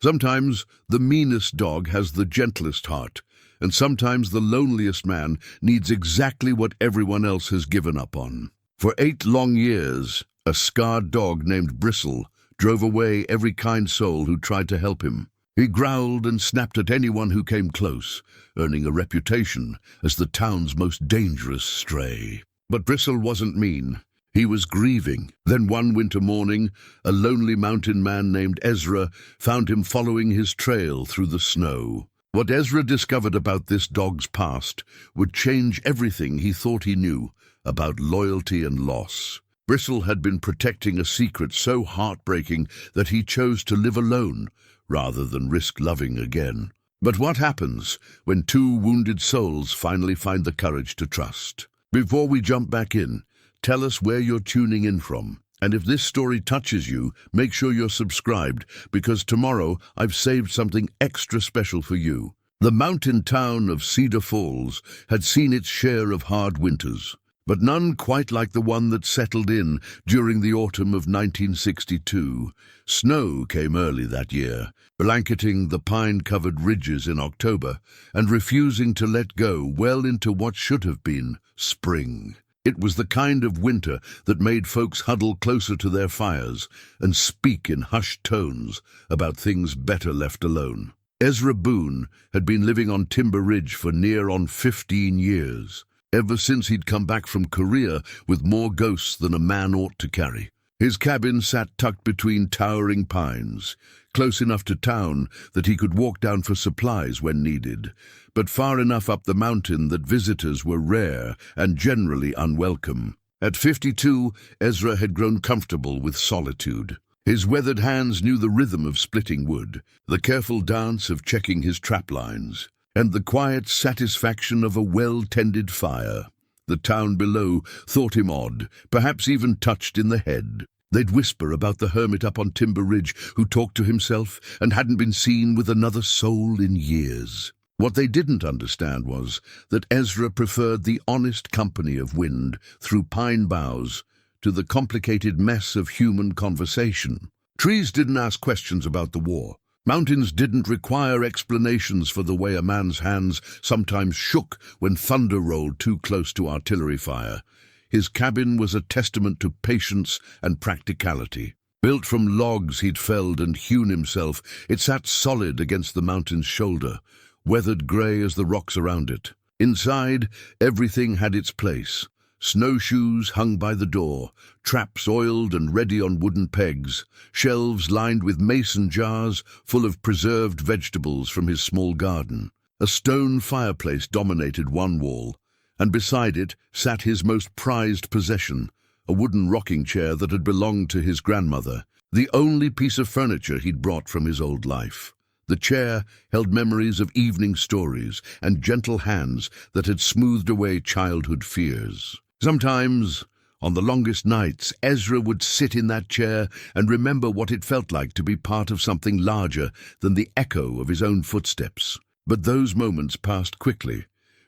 Sometimes the meanest dog has the gentlest heart, and sometimes the loneliest man needs exactly what everyone else has given up on. For 8 long years, a scarred dog named Bristle drove away every kind soul who tried to help him. He growled and snapped at anyone who came close, earning a reputation as the town's most dangerous stray. But Bristle wasn't mean. He was grieving. Then one winter morning, a lonely mountain man named Ezra found him following his trail through the snow. What Ezra discovered about this dog's past would change everything he thought he knew about loyalty and loss. Bristle had been protecting a secret so heartbreaking that he chose to live alone rather than risk loving again. But what happens when 2 wounded souls finally find the courage to trust? Before we jump back in, tell us where you're tuning in from. And if this story touches you, make sure you're subscribed, because tomorrow I've saved something extra special for you. The mountain town of Cedar Falls had seen its share of hard winters, but none quite like the one that settled in during the autumn of 1962. Snow came early that year, blanketing the pine-covered ridges in October and refusing to let go well into what should have been spring. It was the kind of winter that made folks huddle closer to their fires and speak in hushed tones about things better left alone. Ezra Boone had been living on Timber Ridge for near on 15 years, ever since he'd come back from Korea with more ghosts than a man ought to carry. His cabin sat tucked between towering pines, close enough to town that he could walk down for supplies when needed, but far enough up the mountain that visitors were rare and generally unwelcome. At 52, Ezra had grown comfortable with solitude. His weathered hands knew the rhythm of splitting wood, the careful dance of checking his trap lines, and the quiet satisfaction of a well-tended fire. The town below thought him odd, perhaps even touched in the head. They'd whisper about the hermit up on Timber Ridge who talked to himself and hadn't been seen with another soul in years. What they didn't understand was that Ezra preferred the honest company of wind through pine boughs to the complicated mess of human conversation. Trees didn't ask questions about the war. Mountains didn't require explanations for the way a man's hands sometimes shook when thunder rolled too close to artillery fire. His cabin was a testament to patience and practicality. Built from logs he'd felled and hewn himself, it sat solid against the mountain's shoulder, weathered grey as the rocks around it. Inside, everything had its place. Snowshoes hung by the door, traps oiled and ready on wooden pegs, shelves lined with mason jars full of preserved vegetables from his small garden. A stone fireplace dominated one wall, and beside it sat his most prized possession, a wooden rocking chair that had belonged to his grandmother, the only piece of furniture he'd brought from his old life. The chair held memories of evening stories and gentle hands that had smoothed away childhood fears. Sometimes, on the longest nights, Ezra would sit in that chair and remember what it felt like to be part of something larger than the echo of his own footsteps. But those moments passed quickly,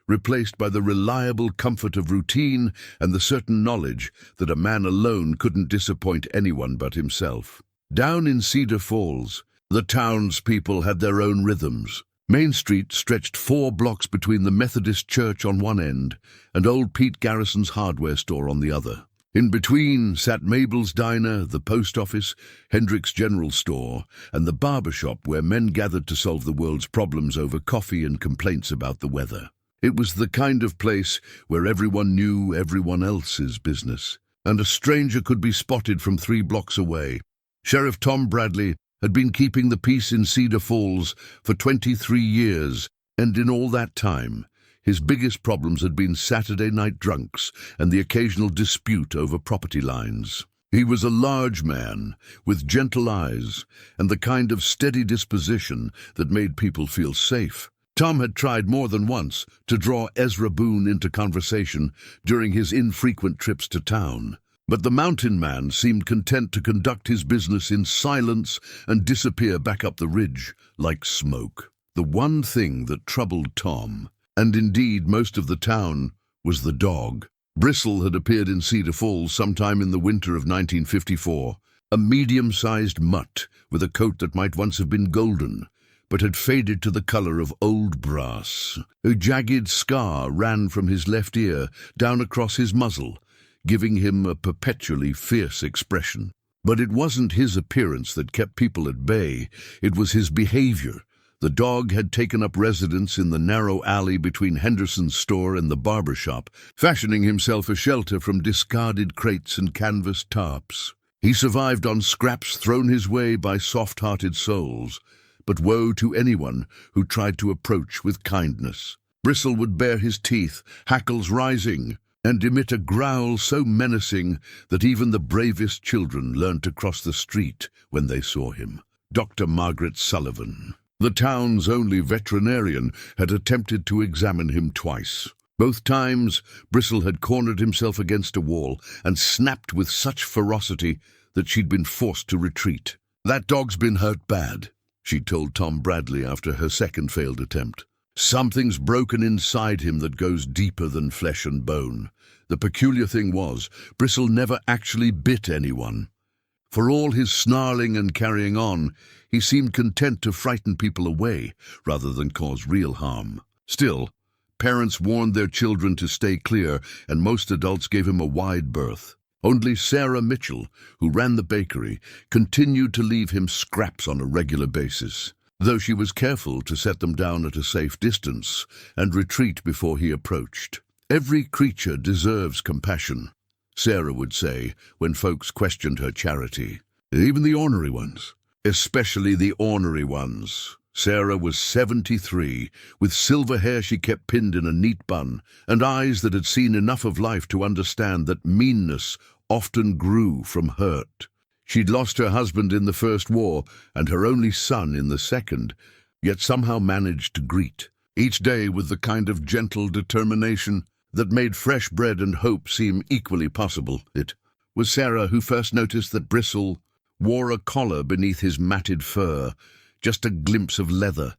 replaced by the reliable comfort of routine and the certain knowledge that a man alone couldn't disappoint anyone but himself. Down in Cedar Falls, the townspeople had their own rhythms. Main Street stretched 4 blocks between the Methodist church on one end and old Pete Garrison's hardware store on the other. In between sat Mabel's Diner, the post office, Hendrick's General Store, and the barber shop where men gathered to solve the world's problems over coffee and complaints about the weather. It was the kind of place where everyone knew everyone else's business, and a stranger could be spotted from 3 blocks away. Sheriff Tom Bradley had been keeping the peace in Cedar Falls for 23 years, and in all that time, his biggest problems had been Saturday night drunks and the occasional dispute over property lines. He was a large man, with gentle eyes, and the kind of steady disposition that made people feel safe. Tom had tried more than once to draw Ezra Boone into conversation during his infrequent trips to town, but the mountain man seemed content to conduct his business in silence and disappear back up the ridge like smoke. The one thing that troubled Tom, and indeed most of the town, was the dog. Bristle had appeared in Cedar Falls sometime in the winter of 1954, a medium-sized mutt with a coat that might once have been golden, but had faded to the color of old brass. A jagged scar ran from his left ear down across his muzzle, giving him a perpetually fierce expression. But it wasn't his appearance that kept people at bay, it was his behavior. The dog had taken up residence in the narrow alley between Henderson's store and the barber shop, fashioning himself a shelter from discarded crates and canvas tarps. He survived on scraps thrown his way by soft-hearted souls, but woe to anyone who tried to approach with kindness. Bristle would bare his teeth, hackles rising, and emit a growl so menacing that even the bravest children learned to cross the street when they saw him. Dr. Margaret Sullivan, the town's only veterinarian, had attempted to examine him twice. Both times, Bristle had cornered himself against a wall and snapped with such ferocity that she'd been forced to retreat. "That dog's been hurt bad," she told Tom Bradley after her second failed attempt. "Something's broken inside him that goes deeper than flesh and bone." The peculiar thing was, Bristle never actually bit anyone. For all his snarling and carrying on, he seemed content to frighten people away rather than cause real harm. Still, parents warned their children to stay clear, and most adults gave him a wide berth. Only Sarah Mitchell, who ran the bakery, continued to leave him scraps on a regular basis, though she was careful to set them down at a safe distance and retreat before he approached. "Every creature deserves compassion," Sarah would say when folks questioned her charity. "Even the ornery ones. Especially the ornery ones." Sarah was 73, with silver hair she kept pinned in a neat bun, and eyes that had seen enough of life to understand that meanness often grew from hurt. She'd lost her husband in the First War and her only son in the Second, yet somehow managed to greet each day with the kind of gentle determination that made fresh bread and hope seem equally possible. It was Sarah who first noticed that Bristle wore a collar beneath his matted fur, just a glimpse of leather,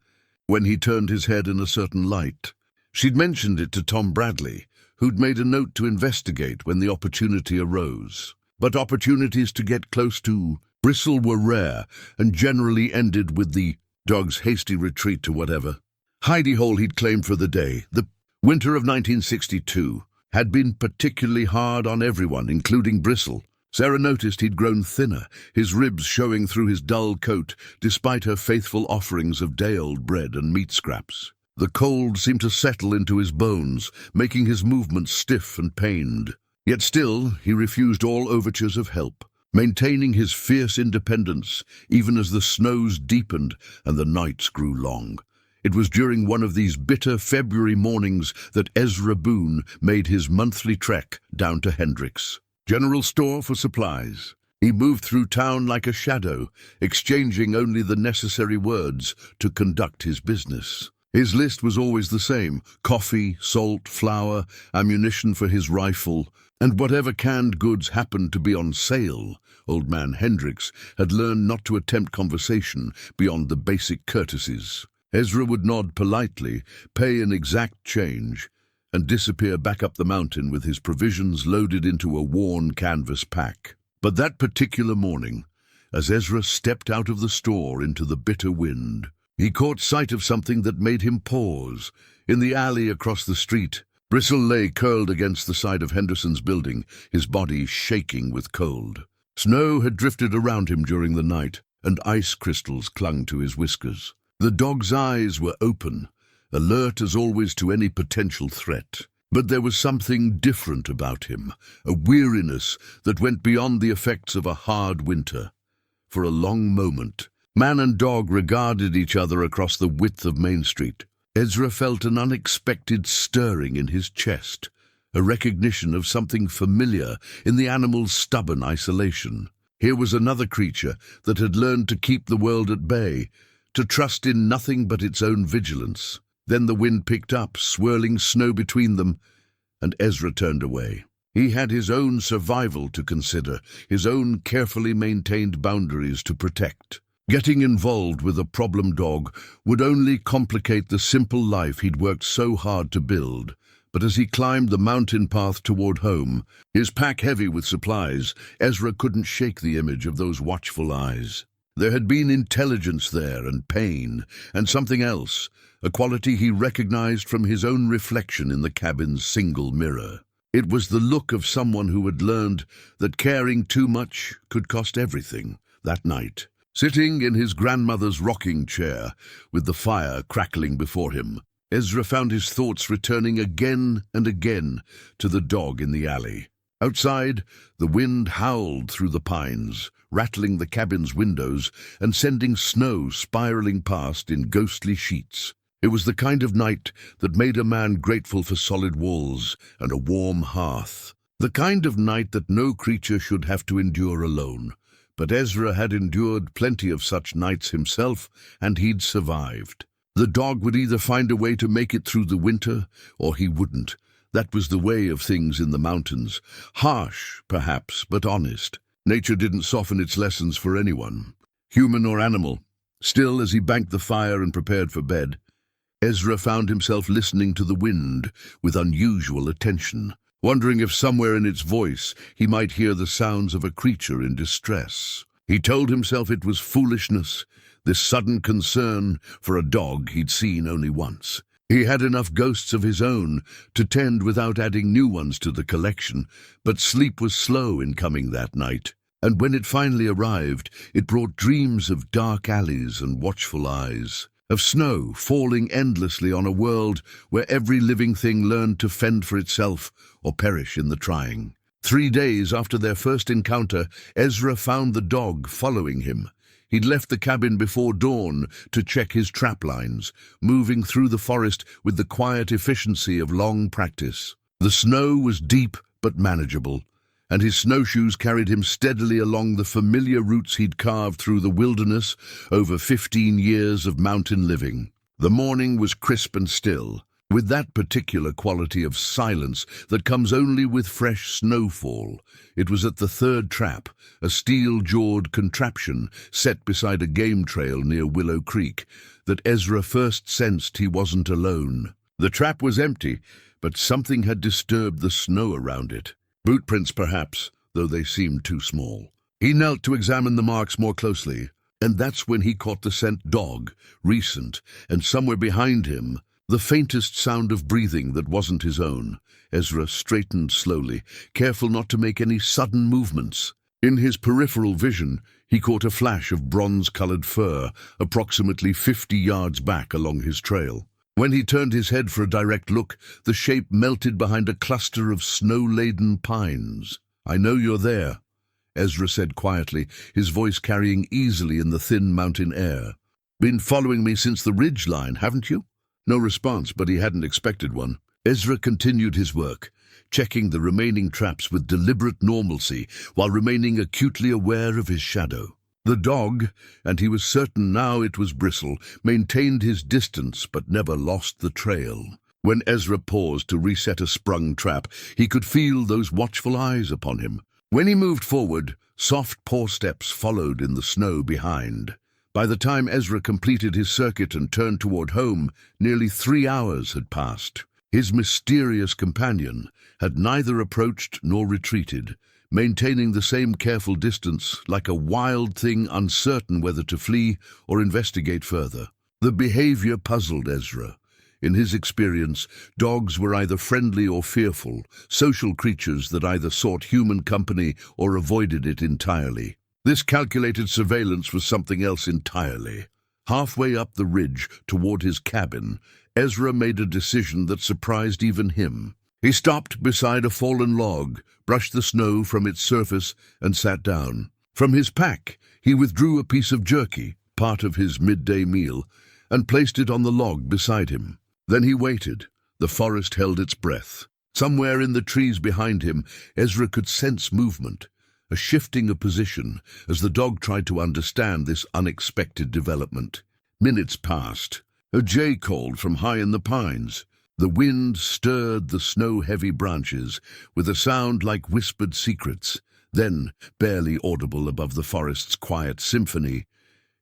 when he turned his head in a certain light. She'd mentioned it to Tom Bradley, who'd made a note to investigate when the opportunity arose. But opportunities to get close to Bristle were rare and generally ended with the dog's hasty retreat to whatever hidey-hole he'd claimed for the day. The winter of 1962 had been particularly hard on everyone, including Bristle. Sarah noticed he'd grown thinner, his ribs showing through his dull coat, despite her faithful offerings of day-old bread and meat scraps. The cold seemed to settle into his bones, making his movements stiff and pained. Yet still, he refused all overtures of help, maintaining his fierce independence, even as the snows deepened and the nights grew long. It was during one of these bitter February mornings that Ezra Boone made his monthly trek down to Hendrick's general store for supplies. He moved through town like a shadow, exchanging only the necessary words to conduct his business. His list was always the same: coffee, salt, flour, ammunition for his rifle, and whatever canned goods happened to be on sale. Old man Hendricks had learned not to attempt conversation beyond the basic courtesies. Ezra would nod politely, pay an exact change, and disappear back up the mountain with his provisions loaded into a worn canvas pack. But that particular morning, as Ezra stepped out of the store into the bitter wind, he caught sight of something that made him pause. In the alley across the street, Bristle lay curled against the side of Henderson's building, his body shaking with cold. Snow had drifted around him during the night, and ice crystals clung to his whiskers. The dog's eyes were open, alert as always to any potential threat. But there was something different about him, a weariness that went beyond the effects of a hard winter. For a long moment, man and dog regarded each other across the width of Main Street. Ezra felt an unexpected stirring in his chest, a recognition of something familiar in the animal's stubborn isolation. Here was another creature that had learned to keep the world at bay, to trust in nothing but its own vigilance. Then the wind picked up, swirling snow between them, and Ezra turned away. He had his own survival to consider, his own carefully maintained boundaries to protect. Getting involved with a problem dog would only complicate the simple life he'd worked so hard to build. But as he climbed the mountain path toward home, his pack heavy with supplies, Ezra couldn't shake the image of those watchful eyes. There had been intelligence there, and pain, and something else, a quality he recognized from his own reflection in the cabin's single mirror. It was the look of someone who had learned that caring too much could cost everything. That night, sitting in his grandmother's rocking chair, with the fire crackling before him, Ezra found his thoughts returning again and again to the dog in the alley. Outside, the wind howled through the pines, rattling the cabin's windows and sending snow spiraling past in ghostly sheets. It was the kind of night that made a man grateful for solid walls and a warm hearth. The kind of night that no creature should have to endure alone. But Ezra had endured plenty of such nights himself, and he'd survived. The dog would either find a way to make it through the winter, or he wouldn't. That was the way of things in the mountains. Harsh, perhaps, but honest. Nature didn't soften its lessons for anyone, human or animal. Still, as he banked the fire and prepared for bed, Ezra found himself listening to the wind with unusual attention, wondering if somewhere in its voice he might hear the sounds of a creature in distress. He told himself it was foolishness, this sudden concern for a dog he'd seen only once. He had enough ghosts of his own to tend without adding new ones to the collection, but sleep was slow in coming that night, and when it finally arrived, it brought dreams of dark alleys and watchful eyes, of snow falling endlessly on a world where every living thing learned to fend for itself or perish in the trying. 3 days after their first encounter, Ezra found the dog following him. He'd left the cabin before dawn to check his trap lines, moving through the forest with the quiet efficiency of long practice. The snow was deep but manageable, and his snowshoes carried him steadily along the familiar routes he'd carved through the wilderness over 15 years of mountain living. The morning was crisp and still, with that particular quality of silence that comes only with fresh snowfall. It was at the third trap, a steel-jawed contraption set beside a game trail near Willow Creek, that Ezra first sensed he wasn't alone. The trap was empty, but something had disturbed the snow around it. Bootprints, perhaps, though they seemed too small. He knelt to examine the marks more closely, and that's when he caught the scent dog, recent, and somewhere behind him, the faintest sound of breathing that wasn't his own. Ezra straightened slowly, careful not to make any sudden movements. In his peripheral vision, he caught a flash of bronze-colored fur, approximately 50 yards back along his trail. When he turned his head for a direct look, the shape melted behind a cluster of snow-laden pines. "I know you're there," Ezra said quietly, his voice carrying easily in the thin mountain air. "Been following me since the ridge line, haven't you?" No response, but he hadn't expected one. Ezra continued his work, checking the remaining traps with deliberate normalcy while remaining acutely aware of his shadow. The dog, and he was certain now it was Bristle, maintained his distance but never lost the trail. When Ezra paused to reset a sprung trap, he could feel those watchful eyes upon him. When he moved forward, soft paw steps followed in the snow behind. By the time Ezra completed his circuit and turned toward home, nearly 3 hours had passed. His mysterious companion had neither approached nor retreated, maintaining the same careful distance, like a wild thing uncertain whether to flee or investigate further. The behavior puzzled Ezra. In his experience, dogs were either friendly or fearful, social creatures that either sought human company or avoided it entirely. This calculated surveillance was something else entirely. Halfway up the ridge toward his cabin, Ezra made a decision that surprised even him. He stopped beside a fallen log, brushed the snow from its surface, and sat down. From his pack, he withdrew a piece of jerky, part of his midday meal, and placed it on the log beside him. Then he waited. The forest held its breath. Somewhere in the trees behind him, Ezra could sense movement, a shifting of position, as the dog tried to understand this unexpected development. Minutes passed. A jay called from high in the pines. The wind stirred the snow-heavy branches with a sound like whispered secrets. Then, barely audible above the forest's quiet symphony,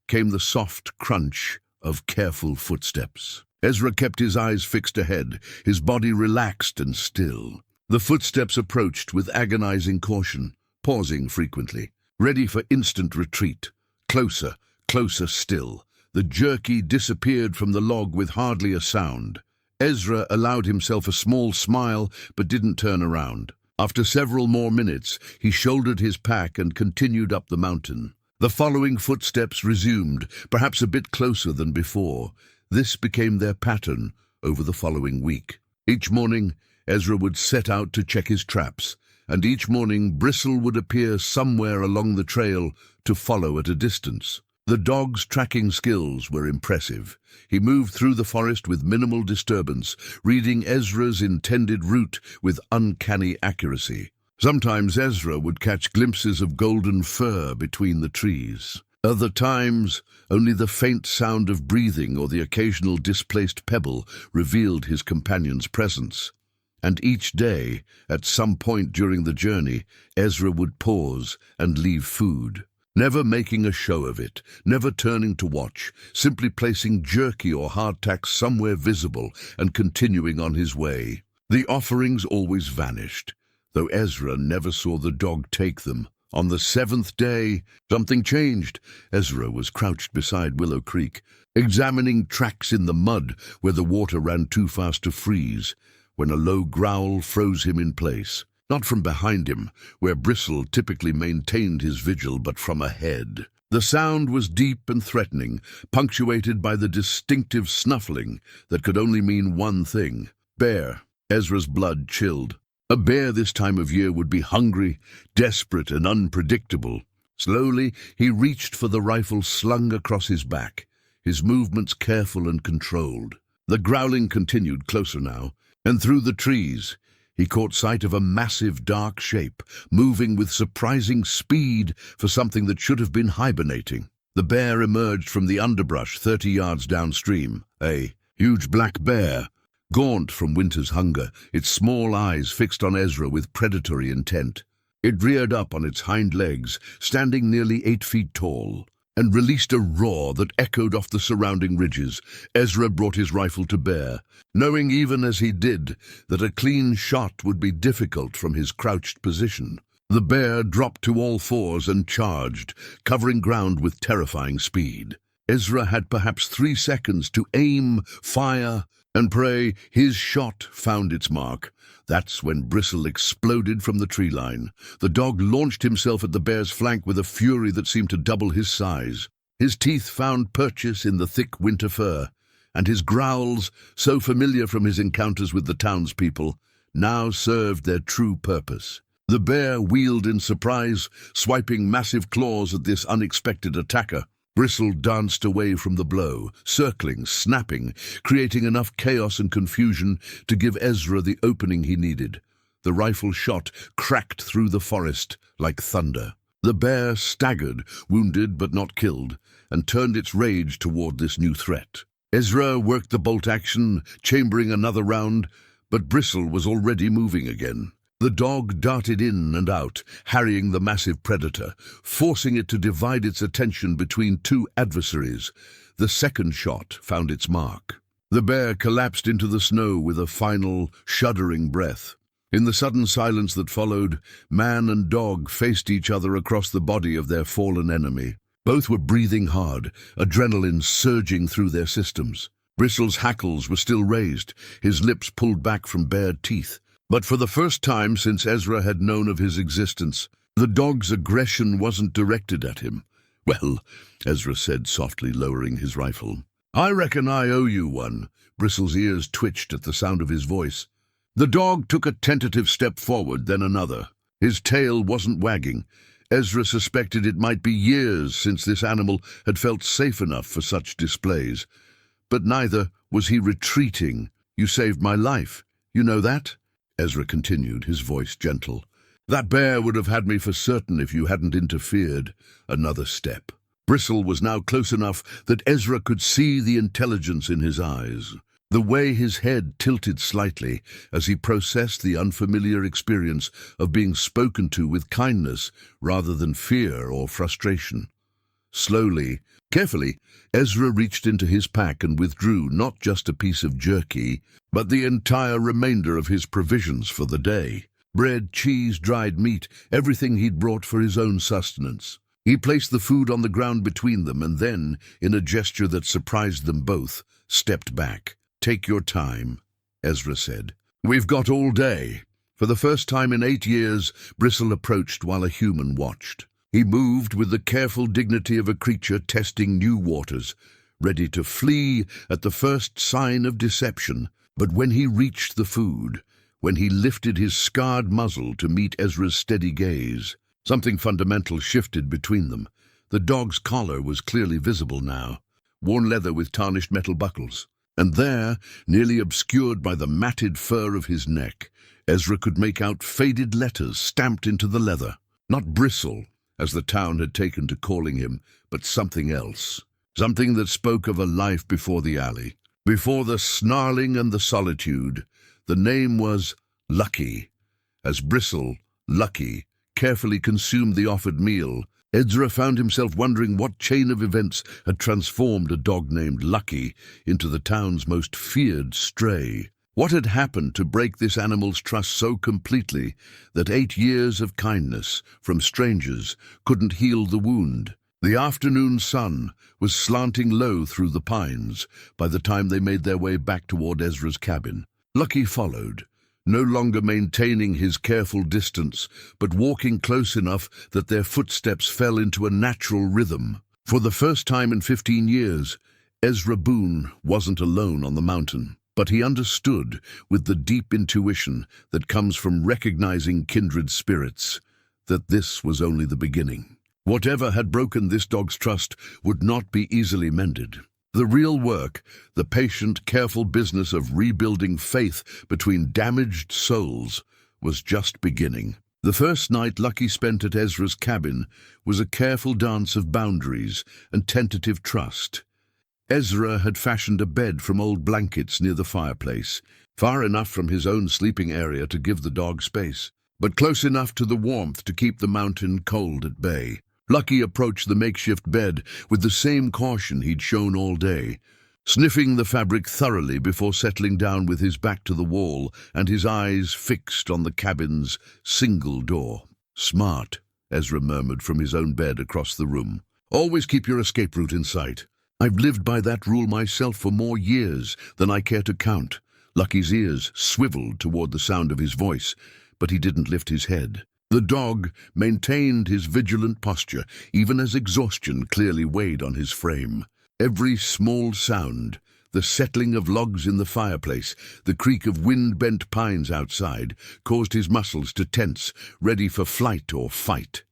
came the soft crunch of careful footsteps. Ezra kept his eyes fixed ahead, his body relaxed and still. The footsteps approached with agonizing caution, pausing frequently, ready for instant retreat. Closer, closer still. The jerky disappeared from the log with hardly a sound. Ezra allowed himself a small smile, but didn't turn around. After several more minutes, he shouldered his pack and continued up the mountain. The following footsteps resumed, perhaps a bit closer than before. This became their pattern over the following week. Each morning, Ezra would set out to check his traps, and each morning Bristle would appear somewhere along the trail to follow at a distance. The dog's tracking skills were impressive. He moved through the forest with minimal disturbance, reading Ezra's intended route with uncanny accuracy. Sometimes Ezra would catch glimpses of golden fur between the trees. Other times, only the faint sound of breathing or the occasional displaced pebble revealed his companion's presence. And each day, at some point during the journey, Ezra would pause and leave food, never making a show of it, never turning to watch, simply placing jerky or hardtack somewhere visible and continuing on his way. The offerings always vanished, though Ezra never saw the dog take them. On the seventh day, something changed. Ezra was crouched beside Willow Creek, examining tracks in the mud where the water ran too fast to freeze, when a low growl froze him in place. Not from behind him, where Bristle typically maintained his vigil, but from ahead. The sound was deep and threatening, punctuated by the distinctive snuffling that could only mean one thing: bear. Ezra's blood chilled. A bear this time of year would be hungry, desperate, and unpredictable. Slowly, he reached for the rifle slung across his back, his movements careful and controlled. The growling continued closer now, and through the trees, he caught sight of a massive dark shape, moving with surprising speed for something that should have been hibernating. The bear emerged from the underbrush 30 yards downstream, a huge black bear, gaunt from winter's hunger, its small eyes fixed on Ezra with predatory intent. It reared up on its hind legs, standing nearly 8 feet tall, and released a roar that echoed off the surrounding ridges. Ezra brought his rifle to bear, knowing even as he did that a clean shot would be difficult from his crouched position. The bear dropped to all fours and charged, covering ground with terrifying speed. Ezra had perhaps 3 seconds to aim, fire, and pray his shot found its mark. That's when Bristle exploded from the tree line. The dog launched himself at the bear's flank with a fury that seemed to double his size. His teeth found purchase in the thick winter fur, and his growls, so familiar from his encounters with the townspeople, now served their true purpose. The bear wheeled in surprise, swiping massive claws at this unexpected attacker. Bristle danced away from the blow, circling, snapping, creating enough chaos and confusion to give Ezra the opening he needed. The rifle shot cracked through the forest like thunder. The bear staggered, wounded but not killed, and turned its rage toward this new threat. Ezra worked the bolt action, chambering another round, but Bristle was already moving again. The dog darted in and out, harrying the massive predator, forcing it to divide its attention between 2 adversaries. The second shot found its mark. The bear collapsed into the snow with a final, shuddering breath. In the sudden silence that followed, man and dog faced each other across the body of their fallen enemy. Both were breathing hard, adrenaline surging through their systems. Bristle's hackles were still raised, his lips pulled back from bared teeth. But for the first time since Ezra had known of his existence, the dog's aggression wasn't directed at him. "Well," Ezra said softly, lowering his rifle. "I reckon I owe you one." Bristle's ears twitched at the sound of his voice. The dog took a tentative step forward, then another. His tail wasn't wagging. Ezra suspected it might be years since this animal had felt safe enough for such displays. But neither was he retreating. "You saved my life. You know that?" Ezra continued, his voice gentle. "That bear would have had me for certain if you hadn't interfered." Another step. Bristle was now close enough that Ezra could see the intelligence in his eyes, the way his head tilted slightly as he processed the unfamiliar experience of being spoken to with kindness rather than fear or frustration. Slowly, Carefully, Ezra reached into his pack and withdrew not just a piece of jerky, but the entire remainder of his provisions for the day. Bread, cheese, dried meat, everything he'd brought for his own sustenance. He placed the food on the ground between them and then, in a gesture that surprised them both, stepped back. "Take your time," Ezra said. "We've got all day." For the first time in 8 years, Bristle approached while a human watched. He moved with the careful dignity of a creature testing new waters, ready to flee at the first sign of deception. But when he reached the food, when he lifted his scarred muzzle to meet Ezra's steady gaze, something fundamental shifted between them. The dog's collar was clearly visible now, worn leather with tarnished metal buckles. And there, nearly obscured by the matted fur of his neck, Ezra could make out faded letters stamped into the leather. Not Bristle, as the town had taken to calling him, but something else. Something that spoke of a life before the alley, before the snarling and the solitude. The name was Lucky. As Bristle, Lucky, carefully consumed the offered meal, Ezra found himself wondering what chain of events had transformed a dog named Lucky into the town's most feared stray. What had happened to break this animal's trust so completely that 8 years of kindness from strangers couldn't heal the wound? The afternoon sun was slanting low through the pines by the time they made their way back toward Ezra's cabin. Lucky followed, no longer maintaining his careful distance, but walking close enough that their footsteps fell into a natural rhythm. For the first time in 15 years, Ezra Boone wasn't alone on the mountain. But he understood, with the deep intuition that comes from recognizing kindred spirits, that this was only the beginning. Whatever had broken this dog's trust would not be easily mended. The real work, the patient, careful business of rebuilding faith between damaged souls, was just beginning. The first night Lucky spent at Ezra's cabin was a careful dance of boundaries and tentative trust. Ezra had fashioned a bed from old blankets near the fireplace, far enough from his own sleeping area to give the dog space, but close enough to the warmth to keep the mountain cold at bay. Lucky approached the makeshift bed with the same caution he'd shown all day, sniffing the fabric thoroughly before settling down with his back to the wall and his eyes fixed on the cabin's single door. "Smart," Ezra murmured from his own bed across the room. "Always keep your escape route in sight. I've lived by that rule myself for more years than I care to count." Lucky's ears swiveled toward the sound of his voice, but he didn't lift his head. The dog maintained his vigilant posture, even as exhaustion clearly weighed on his frame. Every small sound, the settling of logs in the fireplace, the creak of wind-bent pines outside, caused his muscles to tense, ready for flight or fight.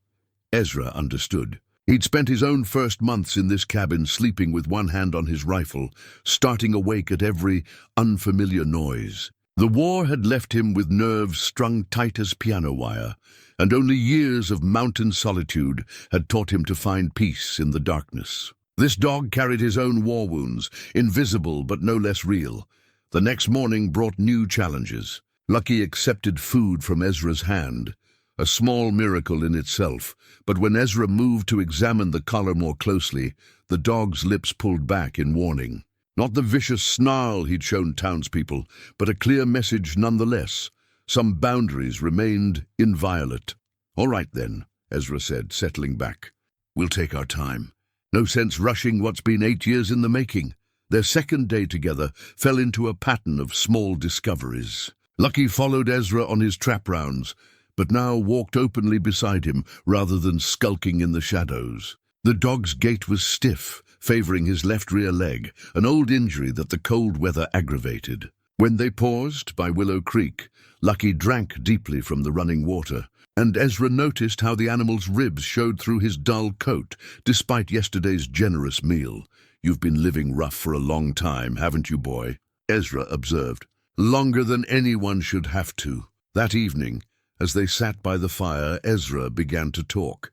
Ezra understood. He'd spent his own first months in this cabin sleeping with one hand on his rifle, starting awake at every unfamiliar noise. The war had left him with nerves strung tight as piano wire, and only years of mountain solitude had taught him to find peace in the darkness. This dog carried his own war wounds, invisible but no less real. The next morning brought new challenges. Lucky accepted food from Ezra's hand, a small miracle in itself, but when Ezra moved to examine the collar more closely, the dog's lips pulled back in warning. Not the vicious snarl he'd shown townspeople, but a clear message nonetheless. Some boundaries remained inviolate. "All right then," Ezra said, settling back. "We'll take our time. No sense rushing what's been 8 years in the making." Their second day together fell into a pattern of small discoveries. Lucky followed Ezra on his trap rounds, but now walked openly beside him rather than skulking in the shadows. The dog's gait was stiff, favoring his left rear leg, an old injury that the cold weather aggravated. When they paused by Willow Creek, Lucky drank deeply from the running water, and Ezra noticed how the animal's ribs showed through his dull coat, despite yesterday's generous meal. "You've been living rough for a long time, haven't you, boy?" Ezra observed. "Longer than anyone should have to." That evening, as they sat by the fire, Ezra began to talk.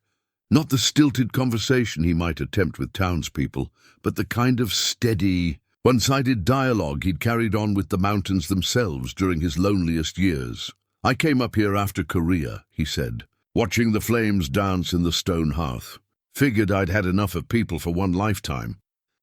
Not the stilted conversation he might attempt with townspeople, but the kind of steady, one-sided dialogue he'd carried on with the mountains themselves during his loneliest years. "I came up here after Korea," he said, "watching the flames dance in the stone hearth. Figured I'd had enough of people for one lifetime.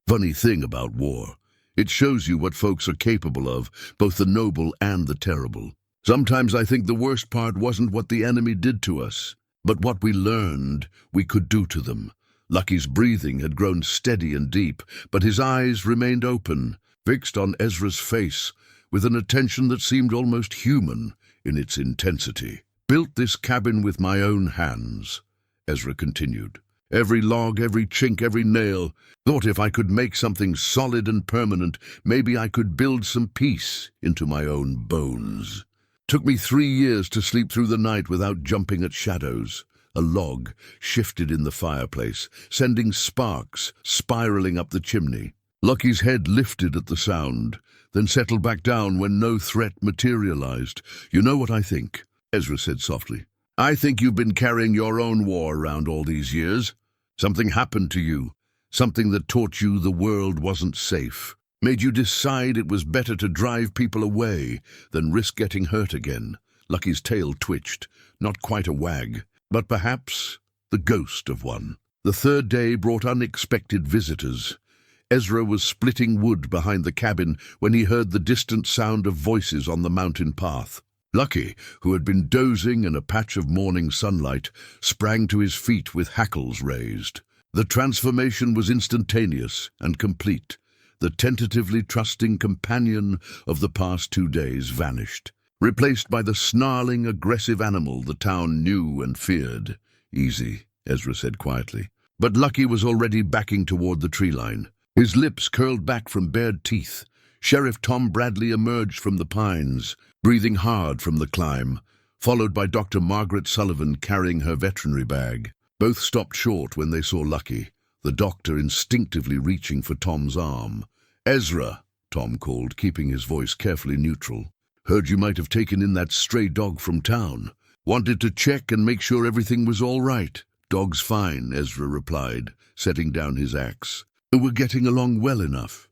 Funny thing about war. It shows you what folks are capable of, both the noble and the terrible. Sometimes I think the worst part wasn't what the enemy did to us, but what we learned we could do to them. Lucky's breathing had grown steady and deep, but his eyes remained open, fixed on Ezra's face, with an attention that seemed almost human in its intensity. "Built this cabin with my own hands," Ezra continued. "Every log, every chink, every nail. Thought if I could make something solid and permanent, maybe I could build some peace into my own bones. Took me 3 years to sleep through the night without jumping at shadows." A log shifted in the fireplace, sending sparks spiraling up the chimney. Lucky's head lifted at the sound, then settled back down when no threat materialized. "You know what I think?" Ezra said softly. "I think you've been carrying your own war around all these years. Something happened to you, something that taught you the world wasn't safe, made you decide it was better to drive people away than risk getting hurt again." Lucky's tail twitched, not quite a wag, but perhaps the ghost of one. The third day brought unexpected visitors. Ezra was splitting wood behind the cabin when he heard the distant sound of voices on the mountain path. Lucky, who had been dozing in a patch of morning sunlight, sprang to his feet with hackles raised. The transformation was instantaneous and complete. The tentatively trusting companion of the past 2 days vanished, replaced by the snarling, aggressive animal the town knew and feared. "Easy," Ezra said quietly. But Lucky was already backing toward the tree line. His lips curled back from bared teeth. Sheriff Tom Bradley emerged from the pines, breathing hard from the climb, followed by Dr. Margaret Sullivan carrying her veterinary bag. Both stopped short when they saw Lucky, the doctor instinctively reaching for Tom's arm. "Ezra," Tom called, keeping his voice carefully neutral. "Heard you might have taken in that stray dog from town. Wanted to check and make sure everything was all right." "Dog's fine," Ezra replied, setting down his axe. "We're getting along well enough."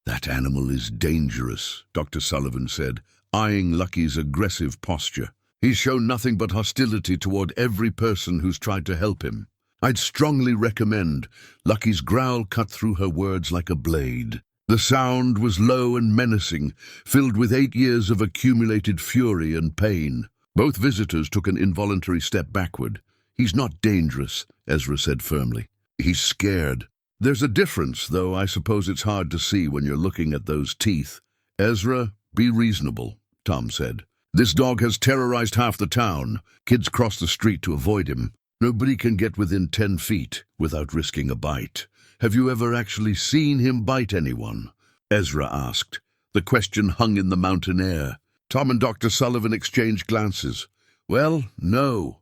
"That animal is dangerous," Dr. Sullivan said, eyeing Lucky's aggressive posture. "He's shown nothing but hostility toward every person who's tried to help him. I'd strongly recommend." Lucky's growl cut through her words like a blade. The sound was low and menacing, filled with 8 years of accumulated fury and pain. Both visitors took an involuntary step backward. "He's not dangerous," Ezra said firmly. "He's scared." "There's a difference, though I suppose it's hard to see when you're looking at those teeth." "Ezra, be reasonable," Tom said. "This dog has terrorized half the town. Kids cross the street to avoid him. Nobody can get within 10 feet without risking a bite. Have you ever actually seen him bite anyone?" Ezra asked. The question hung in the mountain air. Tom and Dr. Sullivan exchanged glances. "Well, no,"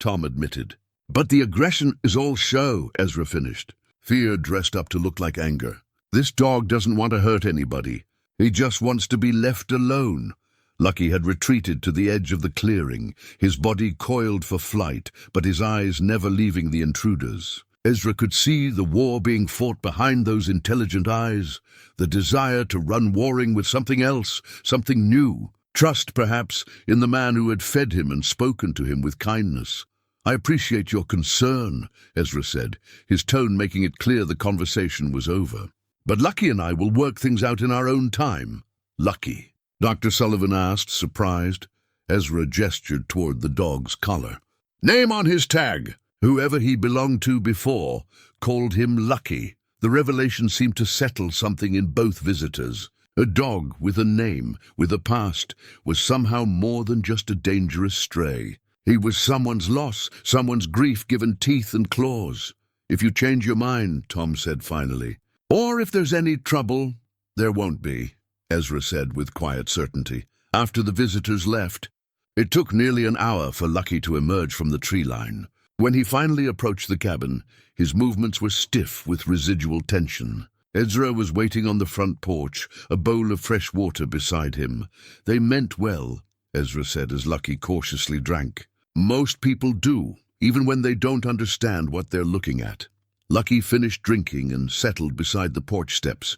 Tom admitted. "But the aggression is all show," Ezra finished. Fear dressed up to look like anger. "This dog doesn't want to hurt anybody. He just wants to be left alone." Lucky had retreated to the edge of the clearing, his body coiled for flight, but his eyes never leaving the intruders. Ezra could see the war being fought behind those intelligent eyes, the desire to run warring with something else, something new. Trust, perhaps, in the man who had fed him and spoken to him with kindness. "I appreciate your concern," Ezra said, his tone making it clear the conversation was over. "But Lucky and I will work things out in our own time." "Lucky?" Dr. Sullivan asked, surprised. Ezra gestured toward the dog's collar. "Name on his tag." Whoever he belonged to before called him Lucky. The revelation seemed to settle something in both visitors. A dog with a name, with a past, was somehow more than just a dangerous stray. He was someone's loss, someone's grief given teeth and claws. "If you change your mind," Tom said finally, "or if there's any trouble—" "There won't be," Ezra said with quiet certainty. After the visitors left, it took nearly an hour for Lucky to emerge from the tree line. When he finally approached the cabin, his movements were stiff with residual tension. Ezra was waiting on the front porch, a bowl of fresh water beside him. "They meant well," Ezra said as Lucky cautiously drank. "Most people do, even when they don't understand what they're looking at." Lucky finished drinking and settled beside the porch steps,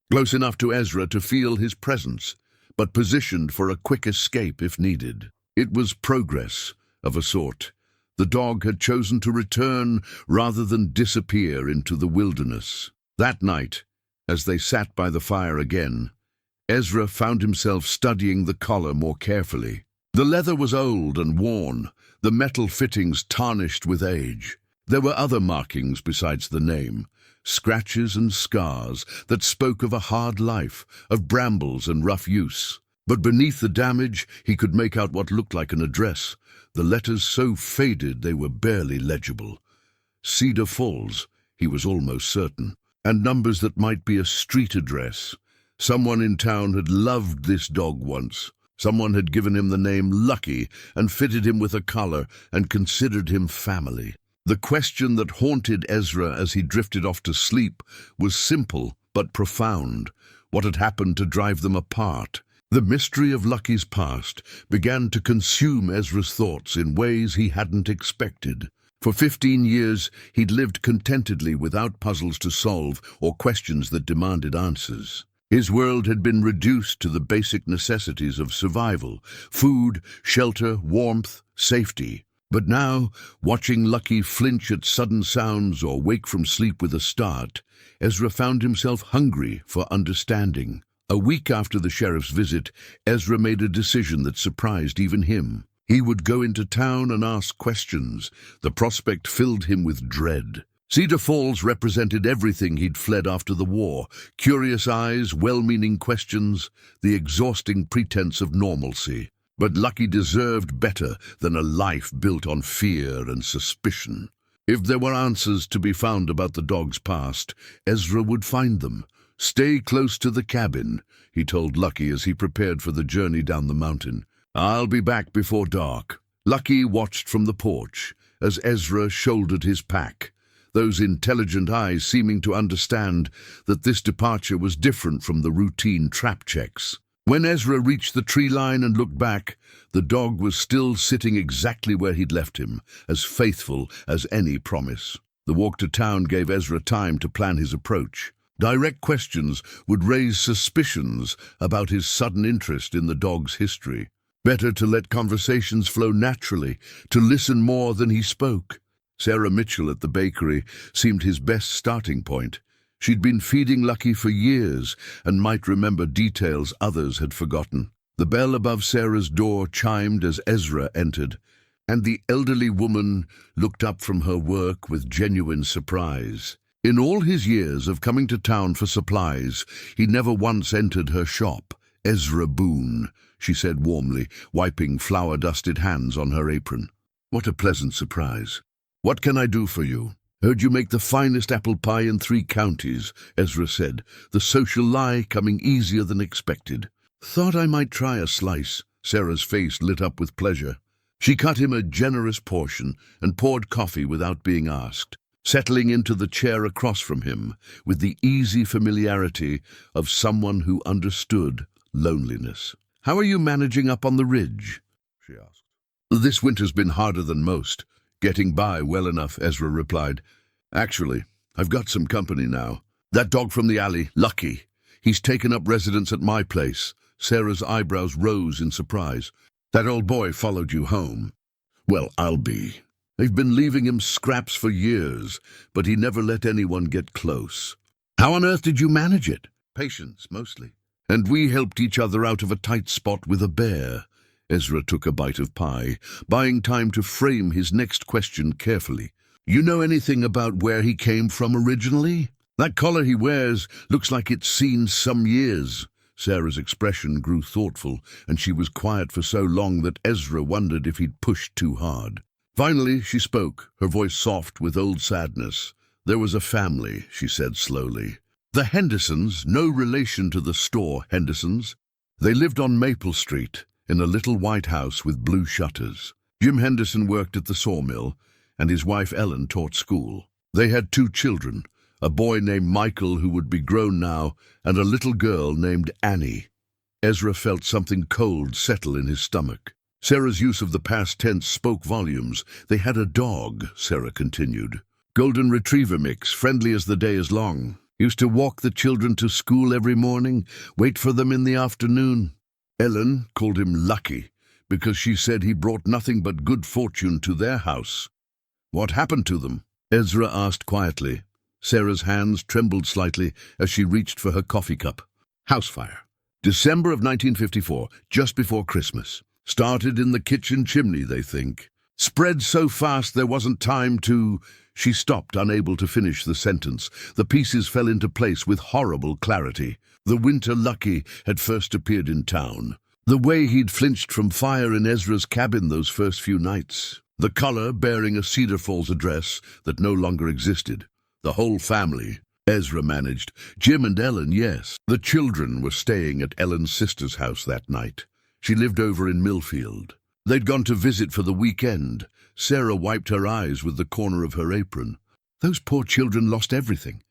close enough to Ezra to feel his presence, but positioned for a quick escape if needed. It was progress, of a sort. The dog had chosen to return rather than disappear into the wilderness. That night, as they sat by the fire again, Ezra found himself studying the collar more carefully. The leather was old and worn, the metal fittings tarnished with age. There were other markings besides the name, scratches and scars that spoke of a hard life, of brambles and rough use. But beneath the damage, he could make out what looked like an address, the letters so faded they were barely legible. Cedar Falls, he was almost certain, and numbers that might be a street address. Someone in town had loved this dog once. Someone had given him the name Lucky and fitted him with a collar and considered him family. The question that haunted Ezra as he drifted off to sleep was simple but profound. What had happened to drive them apart? The mystery of Lucky's past began to consume Ezra's thoughts in ways he hadn't expected. For 15 years, he'd lived contentedly without puzzles to solve or questions that demanded answers. His world had been reduced to the basic necessities of survival: food, shelter, warmth, safety. But now, watching Lucky flinch at sudden sounds or wake from sleep with a start, Ezra found himself hungry for understanding. A week after the sheriff's visit, Ezra made a decision that surprised even him. He would go into town and ask questions. The prospect filled him with dread. Cedar Falls represented everything he'd fled after the war: curious eyes, well-meaning questions, the exhausting pretense of normalcy. But Lucky deserved better than a life built on fear and suspicion. If there were answers to be found about the dog's past, Ezra would find them. "Stay close to the cabin," he told Lucky as he prepared for the journey down the mountain. "I'll be back before dark." Lucky watched from the porch as Ezra shouldered his pack, those intelligent eyes seeming to understand that this departure was different from the routine trap checks. When Ezra reached the tree line and looked back, the dog was still sitting exactly where he'd left him, as faithful as any promise. The walk to town gave Ezra time to plan his approach. Direct questions would raise suspicions about his sudden interest in the dog's history. Better to let conversations flow naturally, to listen more than he spoke. Sarah Mitchell at the bakery seemed his best starting point. She'd been feeding Lucky for years and might remember details others had forgotten. The bell above Sarah's door chimed as Ezra entered, and the elderly woman looked up from her work with genuine surprise. In all his years of coming to town for supplies, he never once entered her shop. "Ezra Boone," she said warmly, wiping flour-dusted hands on her apron. "What a pleasant surprise. What can I do for you?" "Heard you make the finest apple pie in 3 counties, Ezra said, the social lie coming easier than expected. "Thought I might try a slice." Sarah's face lit up with pleasure. She cut him a generous portion and poured coffee without being asked, settling into the chair across from him with the easy familiarity of someone who understood loneliness. "How are you managing up on the ridge?" she asked. "This winter's been harder than most. Getting by well enough," Ezra replied. "Actually, I've got some company now. That dog from the alley, Lucky. He's taken up residence at my place." Sarah's eyebrows rose in surprise. "That old boy followed you home?" "Well, I'll be. They've been leaving him scraps for years, but he never let anyone get close." "How on earth did you manage it?" "Patience, mostly. And we helped each other out of a tight spot with a bear." Ezra took a bite of pie, buying time to frame his next question carefully. "You know anything about where he came from originally? That collar he wears looks like it's seen some years." Sarah's expression grew thoughtful, and she was quiet for so long that Ezra wondered if he'd pushed too hard. Finally, she spoke, her voice soft with old sadness. "There was a family," she said slowly. "The Hendersons, no relation to the store Hendersons. They lived on Maple Street, in a little white house with blue shutters. Jim Henderson worked at the sawmill, and his wife Ellen taught school. They had 2 children, a boy named Michael who would be grown now, and a little girl named Annie." Ezra felt something cold settle in his stomach. Sarah's use of the past tense spoke volumes. "They had a dog," Sarah continued. "Golden retriever mix, friendly as the day is long. Used to walk the children to school every morning, wait for them in the afternoon. Ellen called him Lucky, because she said he brought nothing but good fortune to their house. What happened to them? Ezra asked quietly. Sarah's hands trembled slightly as she reached for her coffee cup. House fire. December of 1954, just before Christmas. Started in the kitchen chimney, they think. Spread so fast there wasn't time to... She stopped, unable to finish the sentence. The pieces fell into place with horrible clarity. The winter Lucky had first appeared in town. The way he'd flinched from fire in Ezra's cabin those first few nights. The collar bearing a Cedar Falls address that no longer existed. The whole family. Ezra managed. Jim and Ellen, yes. The children were staying at Ellen's sister's house that night. She lived over in Millfield. They'd gone to visit for the weekend. Sarah wiped her eyes with the corner of her apron. Those poor children lost everything.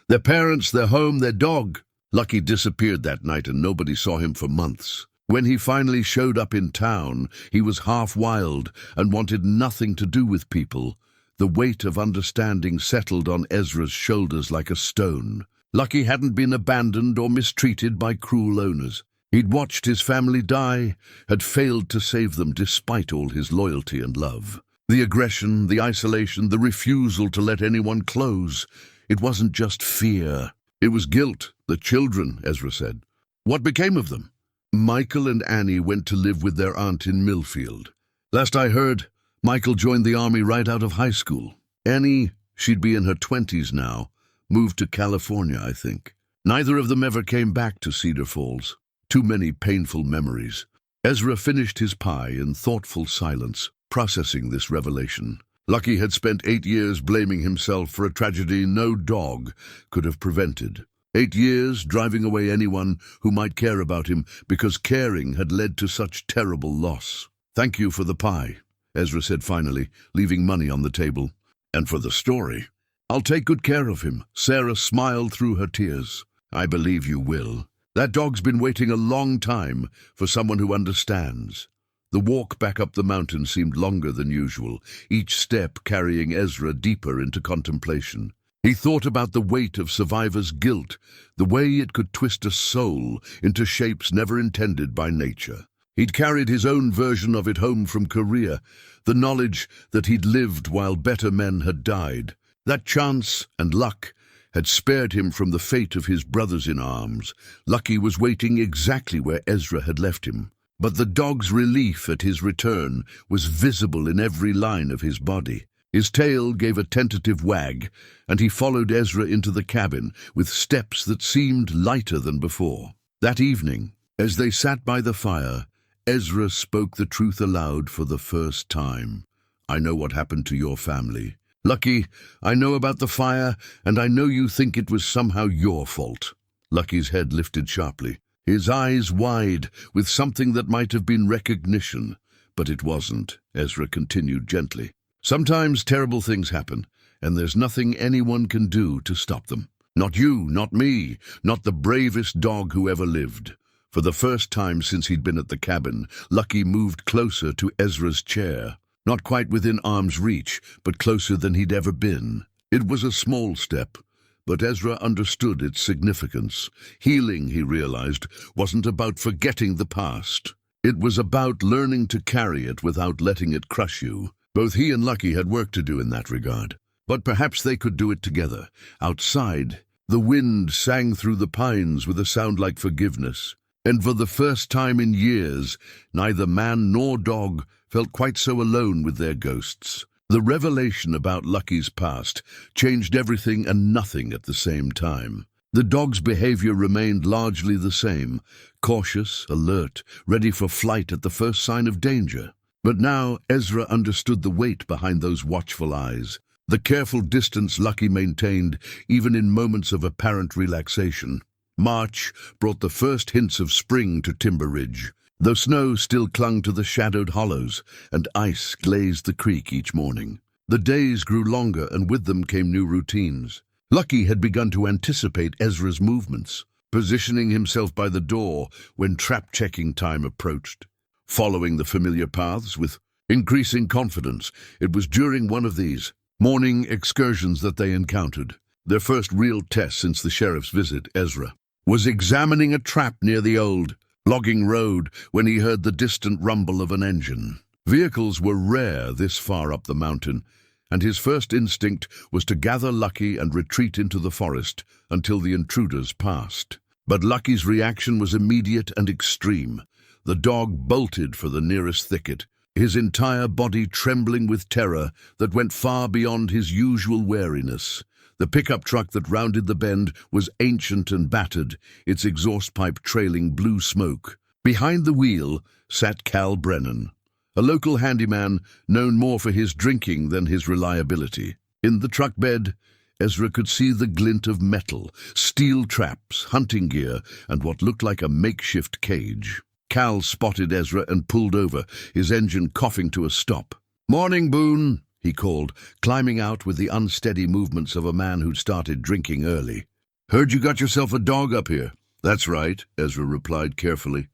Their parents, their home, their dog. Lucky disappeared that night and nobody saw him for months. When he finally showed up in town, he was half wild and wanted nothing to do with people. The weight of understanding settled on Ezra's shoulders like a stone. Lucky hadn't been abandoned or mistreated by cruel owners. He'd watched his family die, had failed to save them despite all his loyalty and love. The aggression, the isolation, the refusal to let anyone close. It wasn't just fear. It was guilt. The children, Ezra said. What became of them? Michael and Annie went to live with their aunt in Millfield. Last I heard, Michael joined the army right out of high school. Annie, she'd be in her 20s now, moved to California, I think. Neither of them ever came back to Cedar Falls. Too many painful memories. Ezra finished his pie in thoughtful silence, processing this revelation. Lucky had spent 8 years blaming himself for a tragedy no dog could have prevented. 8 years driving away anyone who might care about him because caring had led to such terrible loss. Thank you for the pie, Ezra said finally, leaving money on the table. And for the story. I'll take good care of him. Sarah smiled through her tears. I believe you will. That dog's been waiting a long time for someone who understands. The walk back up the mountain seemed longer than usual, each step carrying Ezra deeper into contemplation. He thought about the weight of survivor's guilt, the way it could twist a soul into shapes never intended by nature. He'd carried his own version of it home from Korea, the knowledge that he'd lived while better men had died. That chance and luck had spared him from the fate of his brothers in arms. Lucky was waiting exactly where Ezra had left him. But the dog's relief at his return was visible in every line of his body. His tail gave a tentative wag, and he followed Ezra into the cabin with steps that seemed lighter than before. That evening, as they sat by the fire, Ezra spoke the truth aloud for the first time. I know what happened to your family. Lucky, I know about the fire, and I know you think it was somehow your fault. Lucky's head lifted sharply, his eyes wide with something that might have been recognition. But it wasn't, Ezra continued gently. Sometimes terrible things happen, and there's nothing anyone can do to stop them. Not you, not me, not the bravest dog who ever lived. For the first time since he'd been at the cabin, Lucky moved closer to Ezra's chair. Not quite within arm's reach, but closer than he'd ever been. It was a small step, but Ezra understood its significance. Healing, he realized, wasn't about forgetting the past. It was about learning to carry it without letting it crush you. Both he and Lucky had work to do in that regard. But perhaps they could do it together. Outside, the wind sang through the pines with a sound like forgiveness. And for the first time in years, neither man nor dog felt quite so alone with their ghosts. The revelation about Lucky's past changed everything and nothing at the same time. The dog's behavior remained largely the same, cautious, alert, ready for flight at the first sign of danger. But now Ezra understood the weight behind those watchful eyes, the careful distance Lucky maintained even in moments of apparent relaxation. March brought the first hints of spring to Timber Ridge. Though snow still clung to the shadowed hollows, and ice glazed the creek each morning. The days grew longer, and with them came new routines. Lucky had begun to anticipate Ezra's movements, positioning himself by the door when trap-checking time approached. Following the familiar paths with increasing confidence, it was during one of these morning excursions that they encountered. Their first real test since the sheriff's visit, Ezra was examining a trap near the old logging road when he heard the distant rumble of an engine. Vehicles were rare this far up the mountain, and his first instinct was to gather Lucky and retreat into the forest until the intruders passed. But Lucky's reaction was immediate and extreme. The dog bolted for the nearest thicket, his entire body trembling with terror that went far beyond his usual wariness. The pickup truck that rounded the bend was ancient and battered, its exhaust pipe trailing blue smoke. Behind the wheel sat Cal Brennan, a local handyman known more for his drinking than his reliability. In the truck bed, Ezra could see the glint of metal, steel traps, hunting gear, and what looked like a makeshift cage. Cal spotted Ezra and pulled over, his engine coughing to a stop. "Morning, Boone," he called, climbing out with the unsteady movements of a man who'd started drinking early. "Heard you got yourself a dog up here." "That's right," Ezra replied carefully,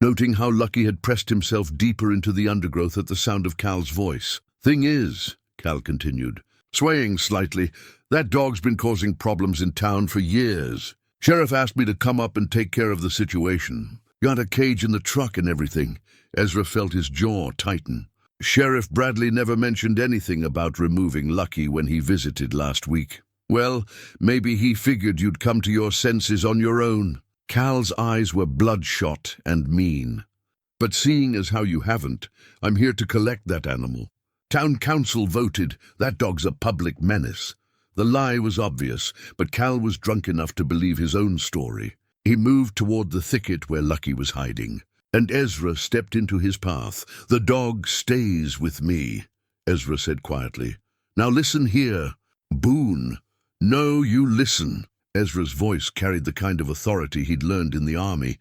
noting how Lucky had pressed himself deeper into the undergrowth at the sound of Cal's voice. "Thing is," Cal continued, swaying slightly, "that dog's been causing problems in town for years. Sheriff asked me to come up and take care of the situation. Got a cage in the truck and everything." Ezra felt his jaw tighten. "Sheriff Bradley never mentioned anything about removing Lucky when he visited last week." "Well, maybe he figured you'd come to your senses on your own." Cal's eyes were bloodshot and mean. "But seeing as how you haven't, I'm here to collect that animal. Town council voted. That dog's a public menace." The lie was obvious, but Cal was drunk enough to believe his own story. He moved toward the thicket where Lucky was hiding, and Ezra stepped into his path. "The dog stays with me," Ezra said quietly. "Now listen here, Boone. No, you listen." Ezra's voice carried the kind of authority he'd learned in the army.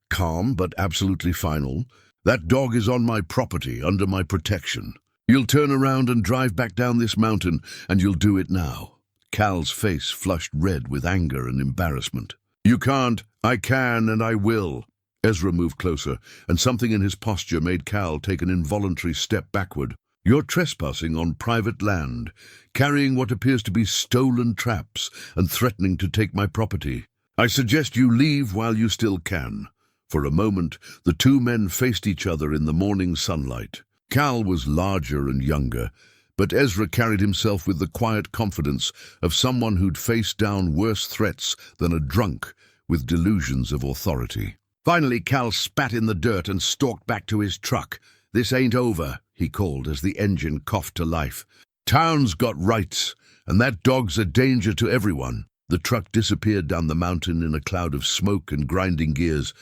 Calm, but absolutely final. "That dog is on my property, under my protection. You'll turn around and drive back down this mountain, and you'll do it now." Cal's face flushed red with anger and embarrassment. "You can't." "I can, and I will." Ezra moved closer, and something in his posture made Cal take an involuntary step backward. "You're trespassing on private land, carrying what appears to be stolen traps, and threatening to take my property. I suggest you leave while you still can." For a moment, the two men faced each other in the morning sunlight. Cal was larger and younger, but Ezra carried himself with the quiet confidence of someone who'd faced down worse threats than a drunk with delusions of authority. Finally, Cal spat in the dirt and stalked back to his truck. "This ain't over," he called as the engine coughed to life. "Town's got rights, and that dog's a danger to everyone." The truck disappeared down the mountain in a cloud of smoke and grinding gears,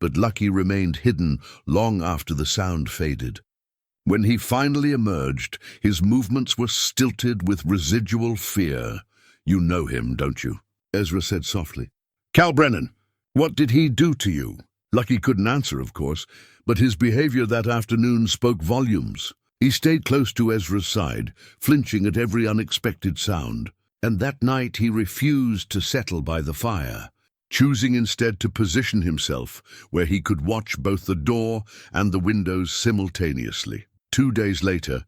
but Lucky remained hidden long after the sound faded. When he finally emerged, his movements were stilted with residual fear. "You know him, don't you?" Ezra said softly. "Cal Brennan, what did he do to you?" Lucky couldn't answer, of course, but his behavior that afternoon spoke volumes. He stayed close to Ezra's side, flinching at every unexpected sound, and that night he refused to settle by the fire, choosing instead to position himself where he could watch both the door and the windows simultaneously. 2 days later,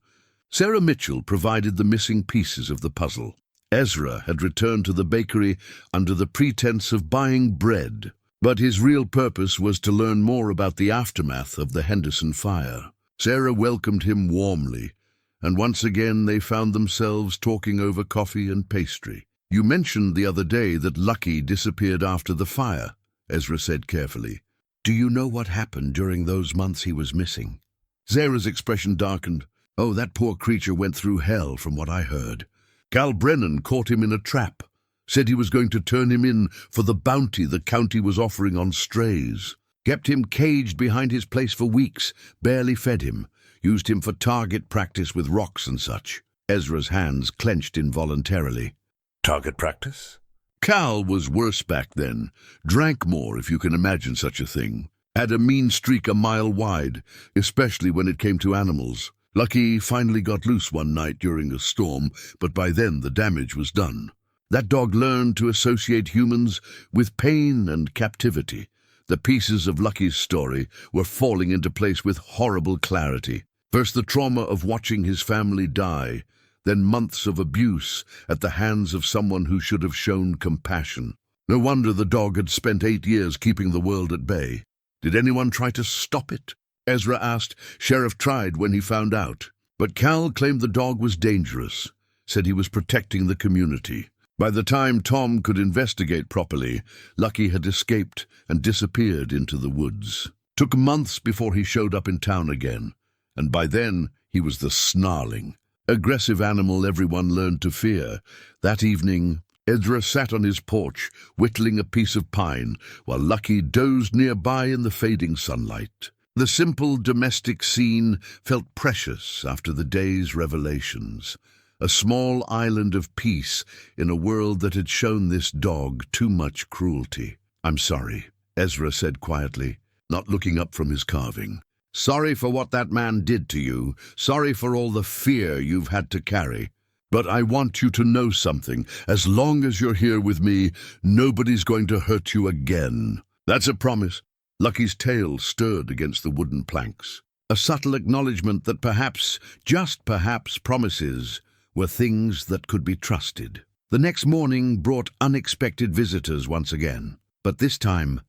Sarah Mitchell provided the missing pieces of the puzzle. Ezra had returned to the bakery under the pretense of buying bread, but his real purpose was to learn more about the aftermath of the Henderson fire. Sarah welcomed him warmly, and once again they found themselves talking over coffee and pastry. "You mentioned the other day that Lucky disappeared after the fire," Ezra said carefully. "Do you know what happened during those months he was missing?" Sarah's expression darkened. "Oh, that poor creature went through hell from what I heard. Cal Brennan caught him in a trap, said he was going to turn him in for the bounty the county was offering on strays. Kept him caged behind his place for weeks, barely fed him, used him for target practice with rocks and such." Ezra's hands clenched involuntarily. "Target practice?" Cal was worse back then, drank more if you can imagine such a thing, had a mean streak a mile wide, especially when it came to animals. Lucky finally got loose one night during a storm, but by then the damage was done. That dog learned to associate humans with pain and captivity. The pieces of Lucky's story were falling into place with horrible clarity. First the trauma of watching his family die, then months of abuse at the hands of someone who should have shown compassion. No wonder the dog had spent 8 years keeping the world at bay. Did anyone try to stop it? Ezra asked. Sheriff tried when he found out. But Cal claimed the dog was dangerous, said he was protecting the community. By the time Tom could investigate properly, Lucky had escaped and disappeared into the woods. Took months before he showed up in town again, and by then he was the snarling, aggressive animal everyone learned to fear. That evening, Ezra sat on his porch, whittling a piece of pine, while Lucky dozed nearby in the fading sunlight. The simple domestic scene felt precious after the day's revelations. A small island of peace in a world that had shown this dog too much cruelty. "I'm sorry," Ezra said quietly, not looking up from his carving. "Sorry for what that man did to you. Sorry for all the fear you've had to carry. But I want you to know something. As long as you're here with me, nobody's going to hurt you again. That's a promise." Lucky's tail stirred against the wooden planks. A subtle acknowledgement that perhaps, just perhaps, promises were things that could be trusted. The next morning brought unexpected visitors once again. But this time,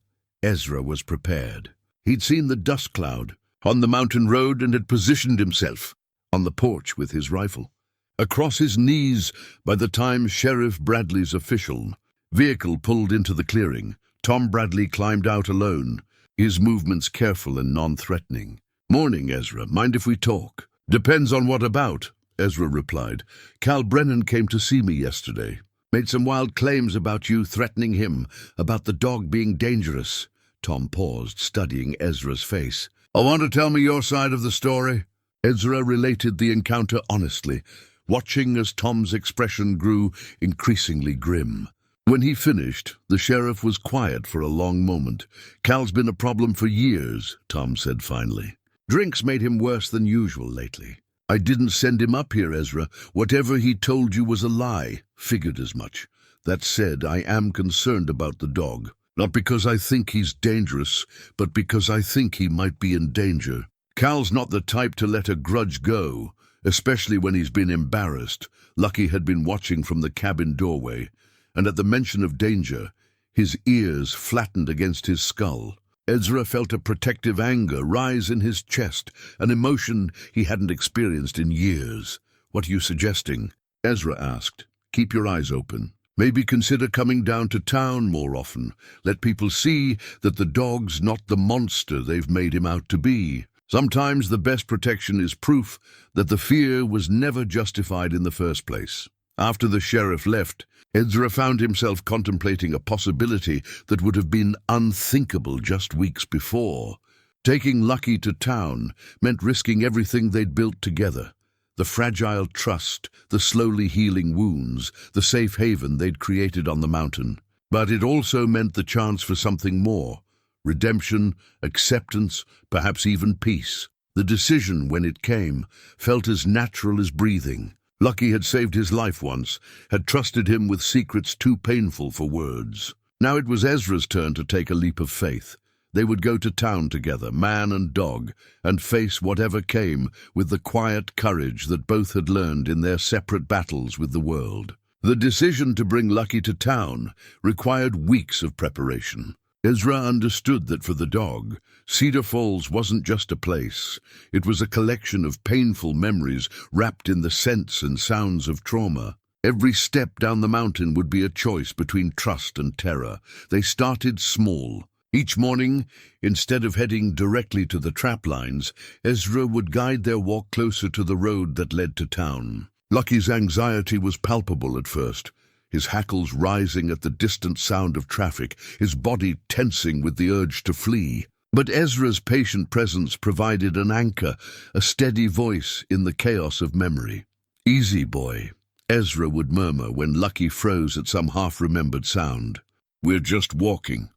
Ezra was prepared. He'd seen the dust cloud on the mountain road and had positioned himself on the porch with his rifle. Across his knees by the time Sheriff Bradley's official vehicle pulled into the clearing, Tom Bradley climbed out alone, his movements careful and non-threatening. "Morning, Ezra. Mind if we talk?" "Depends on what about," Ezra replied. "Cal Brennan came to see me yesterday. Made some wild claims about you threatening him, about the dog being dangerous." Tom paused, studying Ezra's face. "I want to tell me your side of the story?" Ezra related the encounter honestly, watching as Tom's expression grew increasingly grim. When he finished, the sheriff was quiet for a long moment. "Cal's been a problem for years," Tom said finally. "Drinks made him worse than usual lately. I didn't send him up here, Ezra. Whatever he told you was a lie. Figured as much. That said, I am concerned about the dog. Not because I think he's dangerous, but because I think he might be in danger. Cal's not the type to let a grudge go, especially when he's been embarrassed." Lucky had been watching from the cabin doorway, and at the mention of danger, his ears flattened against his skull. Ezra felt a protective anger rise in his chest, an emotion he hadn't experienced in years. "What are you suggesting?" Ezra asked. "Keep your eyes open. Maybe consider coming down to town more often. Let people see that the dog's not the monster they've made him out to be. Sometimes the best protection is proof that the fear was never justified in the first place." After the sheriff left, Ezra found himself contemplating a possibility that would have been unthinkable just weeks before. Taking Lucky to town meant risking everything they'd built together. The fragile trust, the slowly healing wounds, the safe haven they'd created on the mountain. But it also meant the chance for something more. Redemption, acceptance, perhaps even peace. The decision, when it came, felt as natural as breathing. Lucky had saved his life once, had trusted him with secrets too painful for words. Now it was Ezra's turn to take a leap of faith. They would go to town together, man and dog, and face whatever came with the quiet courage that both had learned in their separate battles with the world. The decision to bring Lucky to town required weeks of preparation. Ezra understood that for the dog, Cedar Falls wasn't just a place. It was a collection of painful memories wrapped in the scents and sounds of trauma. Every step down the mountain would be a choice between trust and terror. They started small. Each morning, instead of heading directly to the trap lines, Ezra would guide their walk closer to the road that led to town. Lucky's anxiety was palpable at first, his hackles rising at the distant sound of traffic, his body tensing with the urge to flee. But Ezra's patient presence provided an anchor, a steady voice in the chaos of memory. "Easy, boy," Ezra would murmur when Lucky froze at some half-remembered sound. "We're just walking."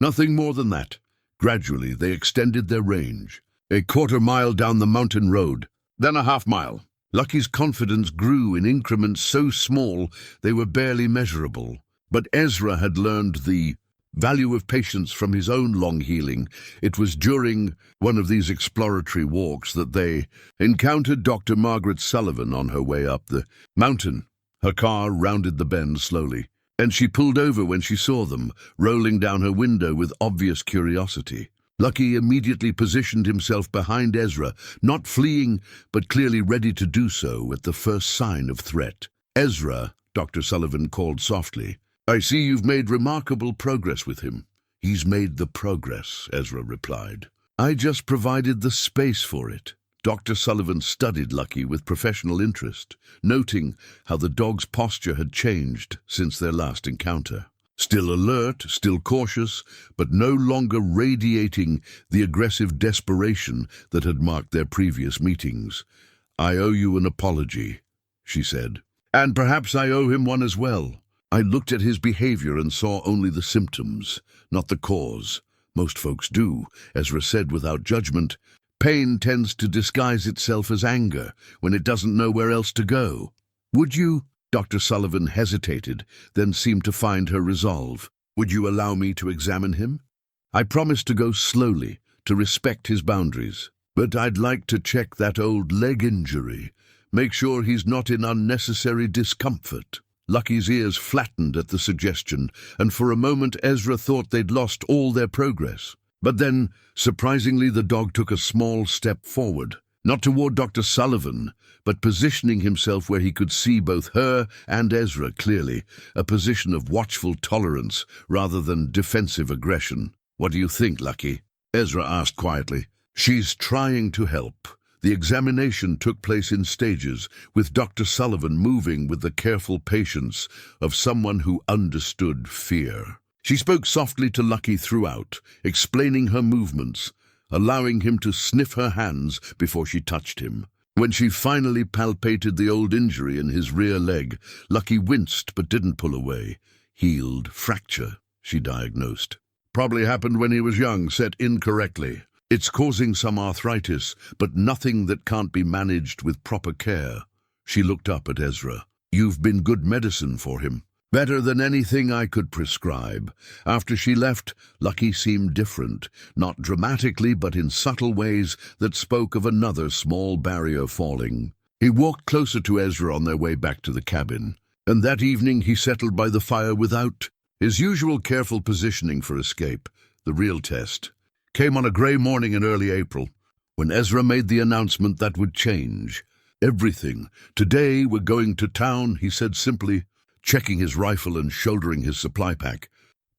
Nothing more than that. Gradually, they extended their range. A quarter-mile down the mountain road, then a half-mile. Lucky's confidence grew in increments so small they were barely measurable. But Ezra had learned the value of patience from his own long healing. It was during one of these exploratory walks that they encountered Dr. Margaret Sullivan on her way up the mountain. Her car rounded the bend slowly, and she pulled over when she saw them, rolling down her window with obvious curiosity. Lucky immediately positioned himself behind Ezra, not fleeing, but clearly ready to do so at the first sign of threat. "Ezra," Dr. Sullivan called softly, "I see you've made remarkable progress with him." "He's made the progress," Ezra replied. "I just provided the space for it." Dr. Sullivan studied Lucky with professional interest, noting how the dog's posture had changed since their last encounter. Still alert, still cautious, but no longer radiating the aggressive desperation that had marked their previous meetings. "I owe you an apology," she said. "And perhaps I owe him one as well. I looked at his behavior and saw only the symptoms, not the cause. Most folks do," Ezra said without judgment. "Pain tends to disguise itself as anger when it doesn't know where else to go." "Would you?" Dr. Sullivan hesitated, then seemed to find her resolve. "Would you allow me to examine him? I promise to go slowly, to respect his boundaries. But I'd like to check that old leg injury, make sure he's not in unnecessary discomfort." Lucky's ears flattened at the suggestion, and for a moment Ezra thought they'd lost all their progress. But then, surprisingly, the dog took a small step forward, not toward Dr. Sullivan, but positioning himself where he could see both her and Ezra clearly, a position of watchful tolerance rather than defensive aggression. "What do you think, Lucky?" Ezra asked quietly. "She's trying to help." The examination took place in stages, with Dr. Sullivan moving with the careful patience of someone who understood fear. She spoke softly to Lucky throughout, explaining her movements, allowing him to sniff her hands before she touched him. When she finally palpated the old injury in his rear leg, Lucky winced but didn't pull away. "Healed fracture," she diagnosed. "Probably happened when he was young, set incorrectly. It's causing some arthritis, but nothing that can't be managed with proper care." She looked up at Ezra. "You've been good medicine for him. Better than anything I could prescribe." After she left, Lucky seemed different, not dramatically but in subtle ways that spoke of another small barrier falling. He walked closer to Ezra on their way back to the cabin, and that evening he settled by the fire without his usual careful positioning for escape. The real test came on a grey morning in early April, when Ezra made the announcement that would change everything. "Today we're going to town," he said simply, checking his rifle and shouldering his supply pack.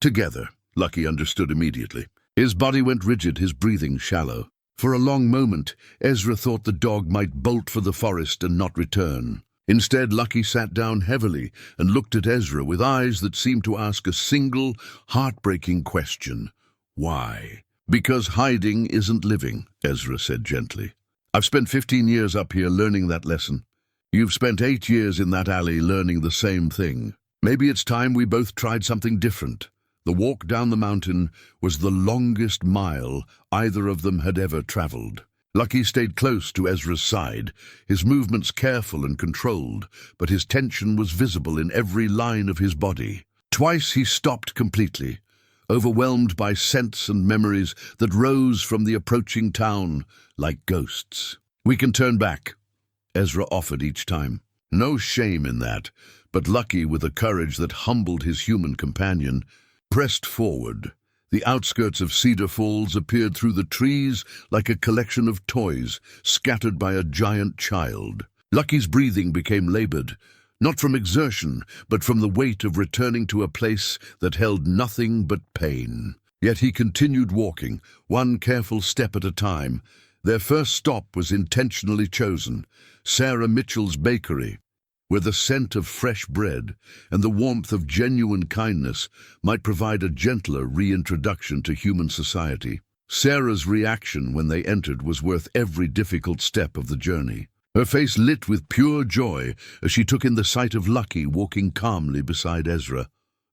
"Together," Lucky understood immediately. His body went rigid, his breathing shallow. For a long moment, Ezra thought the dog might bolt for the forest and not return. Instead, Lucky sat down heavily and looked at Ezra with eyes that seemed to ask a single, heartbreaking question. "Why?" "Because hiding isn't living," Ezra said gently. "I've spent 15 years up here learning that lesson. You've spent 8 years in that alley learning the same thing. Maybe it's time we both tried something different." The walk down the mountain was the longest mile either of them had ever traveled. Lucky stayed close to Ezra's side, his movements careful and controlled, but his tension was visible in every line of his body. Twice he stopped completely, overwhelmed by scents and memories that rose from the approaching town like ghosts. "We can turn back," Ezra offered each time. No shame in that, but Lucky, with a courage that humbled his human companion, pressed forward. The outskirts of Cedar Falls appeared through the trees like a collection of toys scattered by a giant child. Lucky's breathing became labored, not from exertion, but from the weight of returning to a place that held nothing but pain. Yet he continued walking, one careful step at a time. Their first stop was intentionally chosen, Sarah Mitchell's bakery, where the scent of fresh bread and the warmth of genuine kindness might provide a gentler reintroduction to human society. Sarah's reaction when they entered was worth every difficult step of the journey. Her face lit with pure joy as she took in the sight of Lucky walking calmly beside Ezra,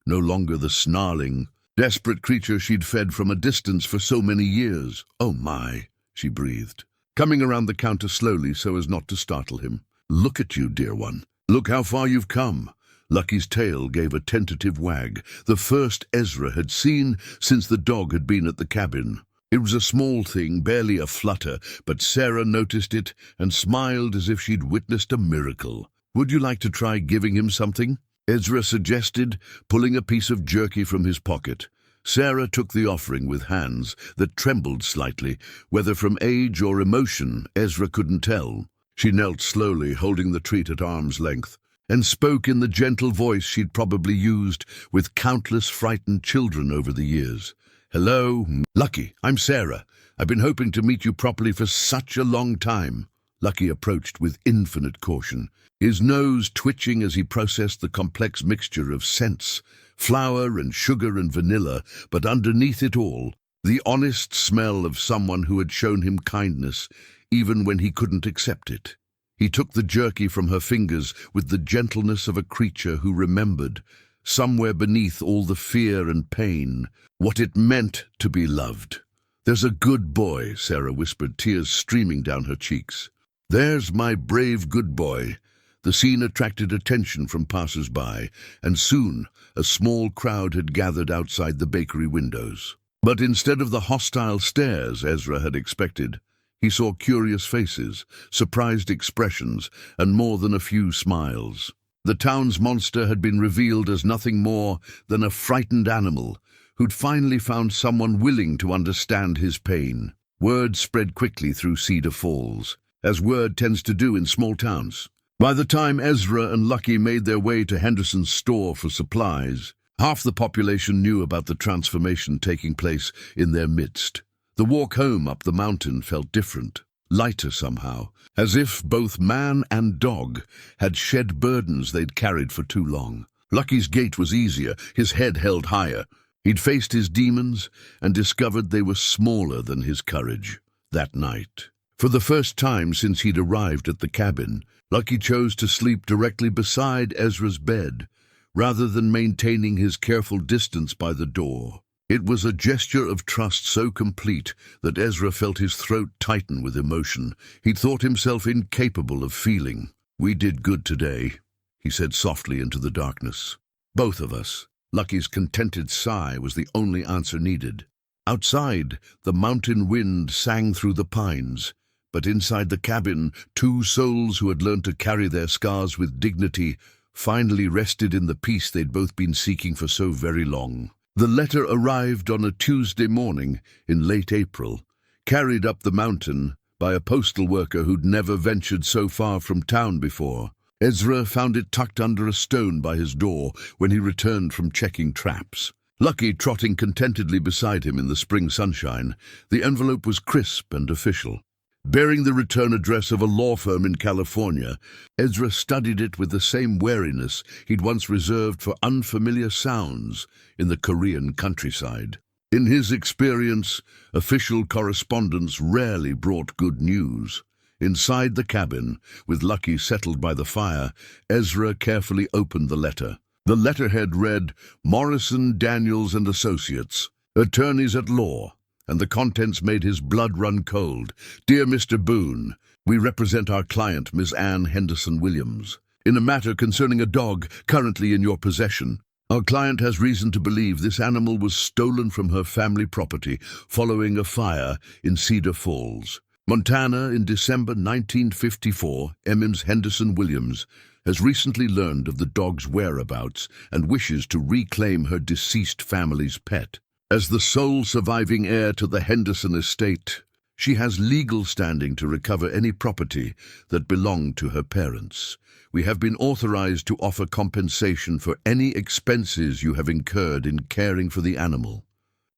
no longer the snarling, desperate creature she'd fed from a distance for so many years. "Oh my," she breathed, coming around the counter slowly so as not to startle him. "Look at you, dear one. Look how far you've come." Lucky's tail gave a tentative wag, the first Ezra had seen since the dog had been at the cabin. It was a small thing, barely a flutter, but Sarah noticed it and smiled as if she'd witnessed a miracle. "Would you like to try giving him something?" Ezra suggested, pulling a piece of jerky from his pocket. Sarah took the offering with hands that trembled slightly, whether from age or emotion, Ezra couldn't tell. She knelt slowly, holding the treat at arm's length, and spoke in the gentle voice she'd probably used with countless frightened children over the years. "Hello, Lucky, I'm Sarah. I've been hoping to meet you properly for such a long time." Lucky approached with infinite caution, his nose twitching as he processed the complex mixture of scents, flour and sugar and vanilla, but underneath it all, the honest smell of someone who had shown him kindness, even when he couldn't accept it. He took the jerky from her fingers with the gentleness of a creature who remembered, somewhere beneath all the fear and pain, what it meant to be loved. "There's a good boy," Sarah whispered, tears streaming down her cheeks. "There's my brave good boy." The scene attracted attention from passers-by, and soon a small crowd had gathered outside the bakery windows. But instead of the hostile stares Ezra had expected, he saw curious faces, surprised expressions, and more than a few smiles. The town's monster had been revealed as nothing more than a frightened animal who'd finally found someone willing to understand his pain. Word spread quickly through Cedar Falls, as word tends to do in small towns. By the time Ezra and Lucky made their way to Henderson's store for supplies, half the population knew about the transformation taking place in their midst. The walk home up the mountain felt different, lighter somehow, as if both man and dog had shed burdens they'd carried for too long. Lucky's gait was easier, his head held higher. He'd faced his demons and discovered they were smaller than his courage that night. For the first time since he'd arrived at the cabin, Lucky chose to sleep directly beside Ezra's bed, rather than maintaining his careful distance by the door. It was a gesture of trust so complete that Ezra felt his throat tighten with emotion. He'd thought himself incapable of feeling. "We did good today," he said softly into the darkness. "Both of us." Lucky's contented sigh was the only answer needed. Outside, the mountain wind sang through the pines, but inside the cabin, two souls who had learned to carry their scars with dignity finally rested in the peace they'd both been seeking for so very long. The letter arrived on a Tuesday morning in late April, carried up the mountain by a postal worker who'd never ventured so far from town before. Ezra found it tucked under a stone by his door when he returned from checking traps. Lucky trotting contentedly beside him in the spring sunshine, the envelope was crisp and official. Bearing the return address of a law firm in California, Ezra studied it with the same wariness he'd once reserved for unfamiliar sounds in the Korean countryside. In his experience, official correspondence rarely brought good news. Inside the cabin, with Lucky settled by the fire, Ezra carefully opened the letter. The letterhead read, "Morrison, Daniels and Associates, Attorneys at Law," and the contents made his blood run cold. "Dear Mr. Boone, we represent our client, Miss Ann Henderson Williams, in a matter concerning a dog currently in your possession. Our client has reason to believe this animal was stolen from her family property following a fire in Cedar Falls, Montana in December 1954. Emmons Henderson Williams has recently learned of the dog's whereabouts and wishes to reclaim her deceased family's pet. As the sole surviving heir to the Henderson estate, she has legal standing to recover any property that belonged to her parents. We have been authorized to offer compensation for any expenses you have incurred in caring for the animal.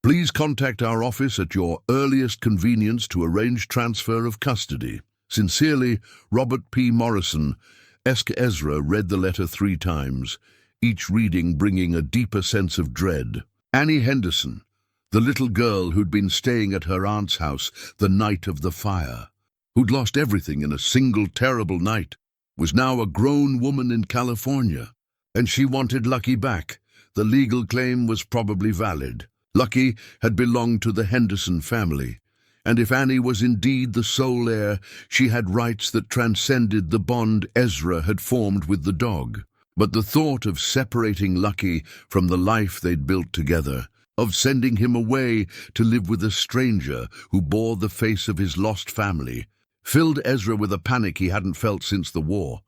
Please contact our office at your earliest convenience to arrange transfer of custody. Sincerely, Robert P. Morrison." Ezra read the letter 3 times, each reading bringing a deeper sense of dread. Annie Henderson, the little girl who'd been staying at her aunt's house the night of the fire, who'd lost everything in a single terrible night, was now a grown woman in California, and she wanted Lucky back. The legal claim was probably valid. Lucky had belonged to the Henderson family, and if Annie was indeed the sole heir, she had rights that transcended the bond Ezra had formed with the dog. But the thought of separating Lucky from the life they'd built together, of sending him away to live with a stranger who bore the face of his lost family, filled Ezra with a panic he hadn't felt since the war.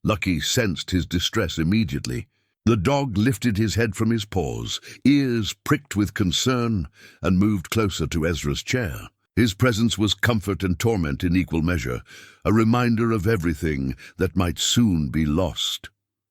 Lucky sensed his distress immediately. The dog lifted his head from his paws, ears pricked with concern, and moved closer to Ezra's chair. His presence was comfort and torment in equal measure, a reminder of everything that might soon be lost.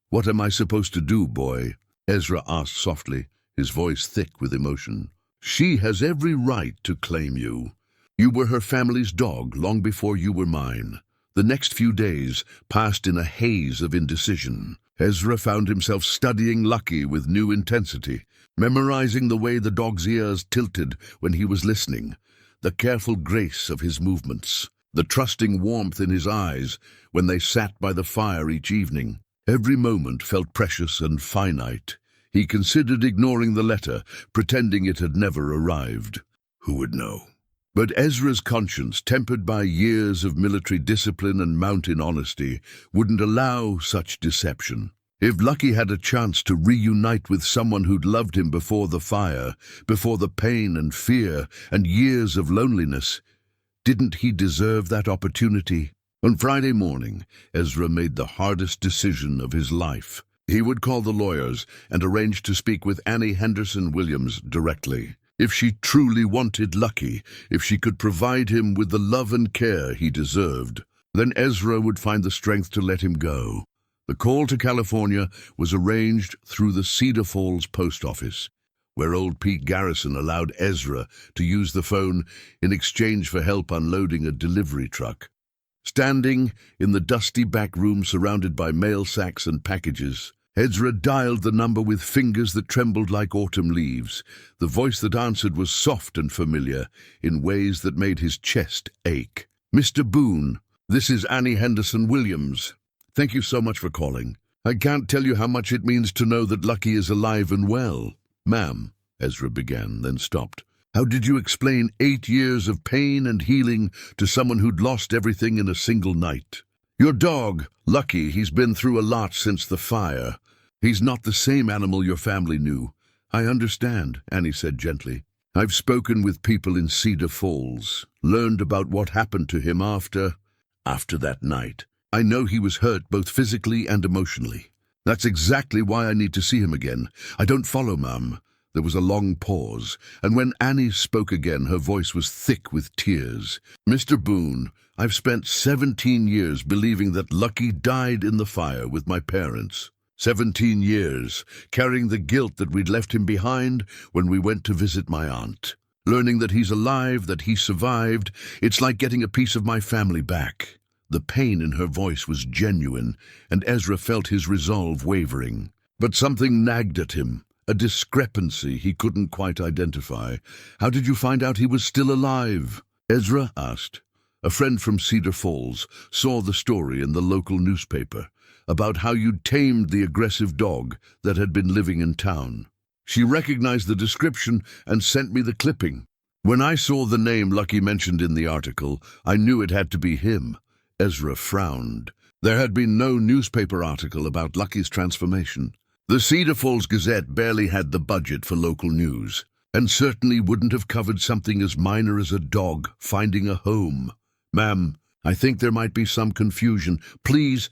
"What am I supposed to do, boy?" Ezra asked softly, his voice thick with emotion. "She has every right to claim you. You were her family's dog long before you were mine." The next few days passed in a haze of indecision. Ezra found himself studying Lucky with new intensity, memorizing the way the dog's ears tilted when he was listening, the careful grace of his movements, the trusting warmth in his eyes when they sat by the fire each evening. Every moment felt precious and finite. He considered ignoring the letter, pretending it had never arrived. Who would know? But Ezra's conscience, tempered by years of military discipline and mountain honesty, wouldn't allow such deception. If Lucky had a chance to reunite with someone who'd loved him before the fire, before the pain and fear and years of loneliness, didn't he deserve that opportunity? On Friday morning, Ezra made the hardest decision of his life. He would call the lawyers and arrange to speak with Annie Henderson Williams directly. If she truly wanted Lucky, if she could provide him with the love and care he deserved, then Ezra would find the strength to let him go. The call to California was arranged through the Cedar Falls post office, where old Pete Garrison allowed Ezra to use the phone in exchange for help unloading a delivery truck. Standing in the dusty back room surrounded by mail sacks and packages, Ezra dialed the number with fingers that trembled like autumn leaves. The voice that answered was soft and familiar, in ways that made his chest ache. "Mr. Boone, this is Annie Henderson Williams. Thank you so much for calling. I can't tell you how much it means to know that Lucky is alive and well." "Ma'am," Ezra began, then stopped. "How did you explain 8 years of pain and healing to someone who'd lost everything in a single night? Your dog, Lucky, he's been through a lot since the fire. He's not the same animal your family knew." "I understand," Annie said gently. "I've spoken with people in Cedar Falls, learned about what happened to him after that night. I know he was hurt both physically and emotionally. That's exactly why I need to see him again. I don't follow, ma'am." There was a long pause, and when Annie spoke again, her voice was thick with tears. "Mr. Boone, I've spent 17 years believing that Lucky died in the fire with my parents. 17 years, carrying the guilt that we'd left him behind when we went to visit my aunt. Learning that he's alive, that he survived, it's like getting a piece of my family back." The pain in her voice was genuine, and Ezra felt his resolve wavering. But something nagged at him. A discrepancy he couldn't quite identify. "How did you find out he was still alive?" Ezra asked. "A friend from Cedar Falls saw the story in the local newspaper about how you'd tamed the aggressive dog that had been living in town. She recognized the description and sent me the clipping. When I saw the name Lucky mentioned in the article, I knew it had to be him." Ezra frowned. There had been no newspaper article about Lucky's transformation. The Cedar Falls Gazette barely had the budget for local news, and certainly wouldn't have covered something as minor as a dog finding a home. "Ma'am, I think there might be some confusion. Please—"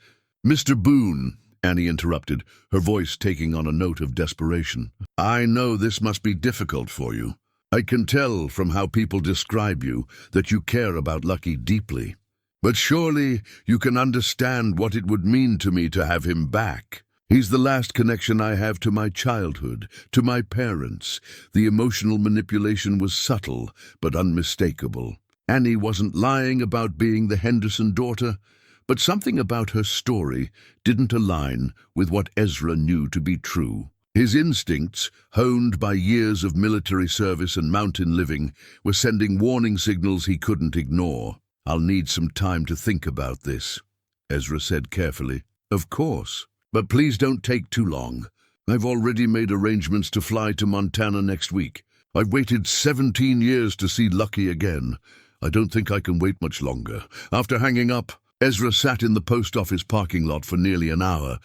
"Mr. Boone," Annie interrupted, her voice taking on a note of desperation. "I know this must be difficult for you. I can tell from how people describe you that you care about Lucky deeply. But surely you can understand what it would mean to me to have him back. He's the last connection I have to my childhood, to my parents." The emotional manipulation was subtle but unmistakable. Annie wasn't lying about being the Henderson daughter, but something about her story didn't align with what Ezra knew to be true. His instincts, honed by years of military service and mountain living, were sending warning signals he couldn't ignore. "I'll need some time to think about this," Ezra said carefully. "Of course. But please don't take too long. I've already made arrangements to fly to Montana next week. I've waited 17 years to see Lucky again. I don't think I can wait much longer." After hanging up, Ezra sat in the post office parking lot for nearly an hour,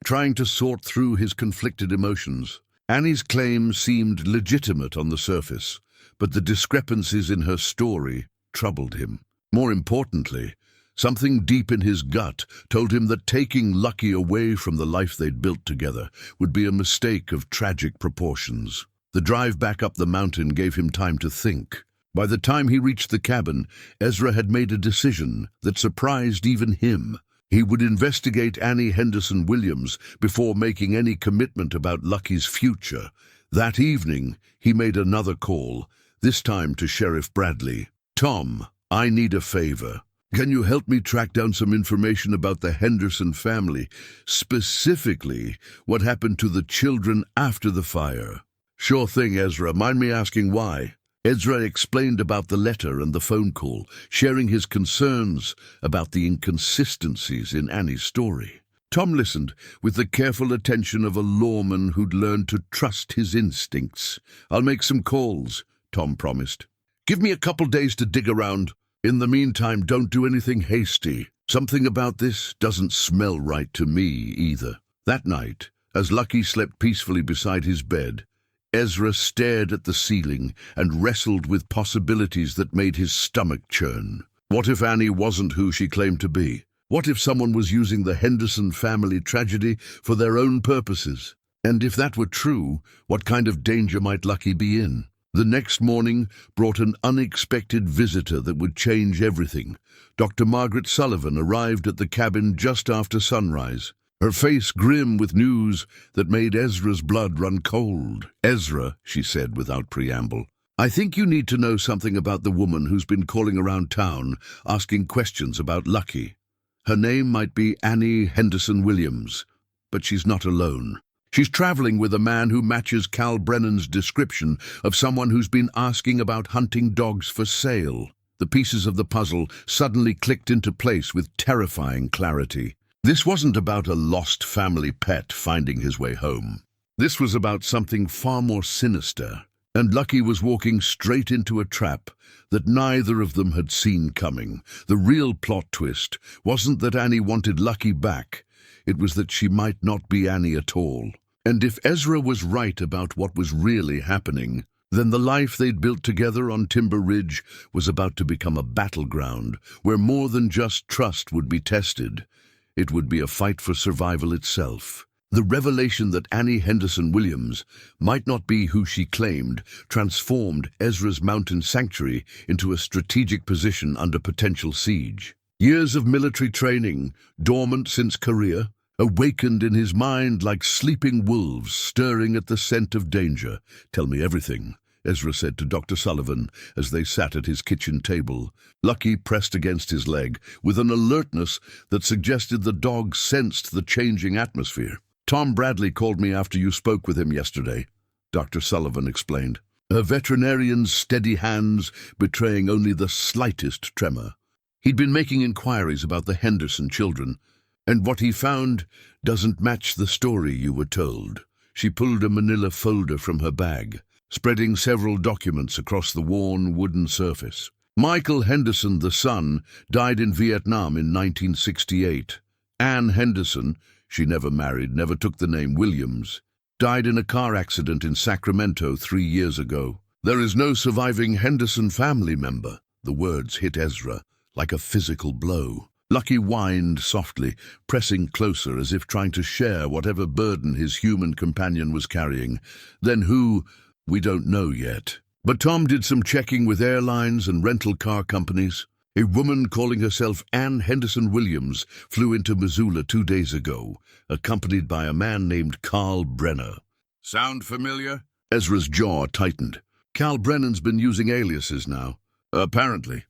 trying to sort through his conflicted emotions. Annie's claim seemed legitimate on the surface, but the discrepancies in her story troubled him. More importantly, Something deep in his gut told him that taking Lucky away from the life they'd built together would be a mistake of tragic proportions. The drive back up the mountain gave him time to think. By the time he reached the cabin, Ezra had made a decision that surprised even him. He would investigate Annie Henderson Williams before making any commitment about Lucky's future. That evening, he made another call, this time to Sheriff Bradley. "Tom, I need a favor. Can you help me track down some information about the Henderson family, specifically what happened to the children after the fire?" "Sure thing, Ezra. Mind me asking why?" Ezra explained about the letter and the phone call, sharing his concerns about the inconsistencies in Annie's story. Tom listened with the careful attention of a lawman who'd learned to trust his instincts. "I'll make some calls," Tom promised. "Give me a couple days to dig around. In the meantime, don't do anything hasty. Something about this doesn't smell right to me either." That night, as Lucky slept peacefully beside his bed, Ezra stared at the ceiling and wrestled with possibilities that made his stomach churn. What if Annie wasn't who she claimed to be? What if someone was using the Henderson family tragedy for their own purposes? And if that were true, what kind of danger might Lucky be in? The next morning brought an unexpected visitor that would change everything. Dr. Margaret Sullivan arrived at the cabin just after sunrise, her face grim with news that made Ezra's blood run cold. "Ezra," she said without preamble, "I think you need to know something about the woman who's been calling around town asking questions about Lucky. Her name might be Annie Henderson Williams, but she's not alone. She's traveling with a man who matches Cal Brennan's description of someone who's been asking about hunting dogs for sale." The pieces of the puzzle suddenly clicked into place with terrifying clarity. This wasn't about a lost family pet finding his way home. This was about something far more sinister, and Lucky was walking straight into a trap that neither of them had seen coming. The real plot twist wasn't that Annie wanted Lucky back. It was that she might not be Annie at all. And if Ezra was right about what was really happening, then the life they'd built together on Timber Ridge was about to become a battleground where more than just trust would be tested. It would be a fight for survival itself. The revelation that Annie Henderson Williams might not be who she claimed transformed Ezra's mountain sanctuary into a strategic position under potential siege. Years of military training, dormant since Korea, awakened in his mind like sleeping wolves stirring at the scent of danger. "Tell me everything," Ezra said to Dr. Sullivan as they sat at his kitchen table. Lucky pressed against his leg with an alertness that suggested the dog sensed the changing atmosphere. "Tom Bradley called me after you spoke with him yesterday," Dr. Sullivan explained, her veterinarian's steady hands betraying only the slightest tremor. "He'd been making inquiries about the Henderson children, and what he found doesn't match the story you were told." She pulled a manila folder from her bag, spreading several documents across the worn wooden surface. "Michael Henderson, the son, died in Vietnam in 1968. Ann Henderson, she never married, never took the name Williams, died in a car accident in Sacramento 3 years ago. There is no surviving Henderson family member." The words hit Ezra like a physical blow. Lucky whined softly, pressing closer as if trying to share whatever burden his human companion was carrying. "Then who? We don't know yet. But Tom did some checking with airlines and rental car companies. A woman calling herself Ann Henderson Williams flew into Missoula 2 days ago, accompanied by a man named Carl Brenner." "Sound familiar?" Ezra's jaw tightened. "Cal Brennan's been using aliases now." "Apparently.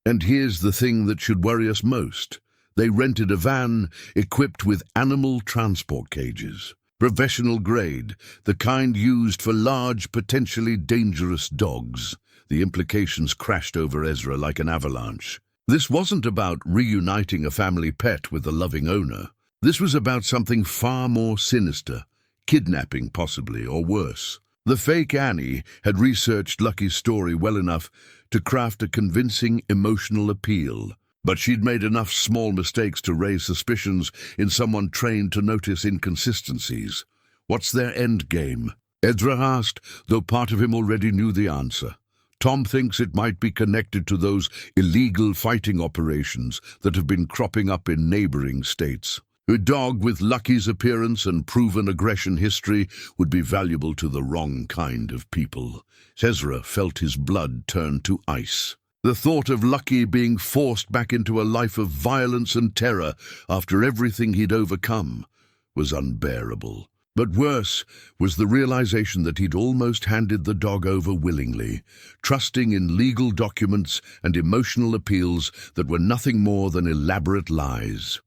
And here's the thing that should worry us most. They rented a van equipped with animal transport cages. Professional grade, the kind used for large, potentially dangerous dogs." The implications crashed over Ezra like an avalanche. This wasn't about reuniting a family pet with a loving owner. This was about something far more sinister, kidnapping possibly, or worse. The fake Annie had researched Lucky's story well enough to craft a convincing emotional appeal, but she'd made enough small mistakes to raise suspicions in someone trained to notice inconsistencies. "What's their end game?" Ezra asked, though part of him already knew the answer. Tom thinks it might be connected to those illegal fighting operations that have been cropping up in neighboring states. A dog with Lucky's appearance and proven aggression history would be valuable to the wrong kind of people. Ezra felt his blood turn to ice. The thought of Lucky being forced back into a life of violence and terror after everything he'd overcome was unbearable. But worse was the realization that he'd almost handed the dog over willingly, trusting in legal documents and emotional appeals that were nothing more than elaborate lies.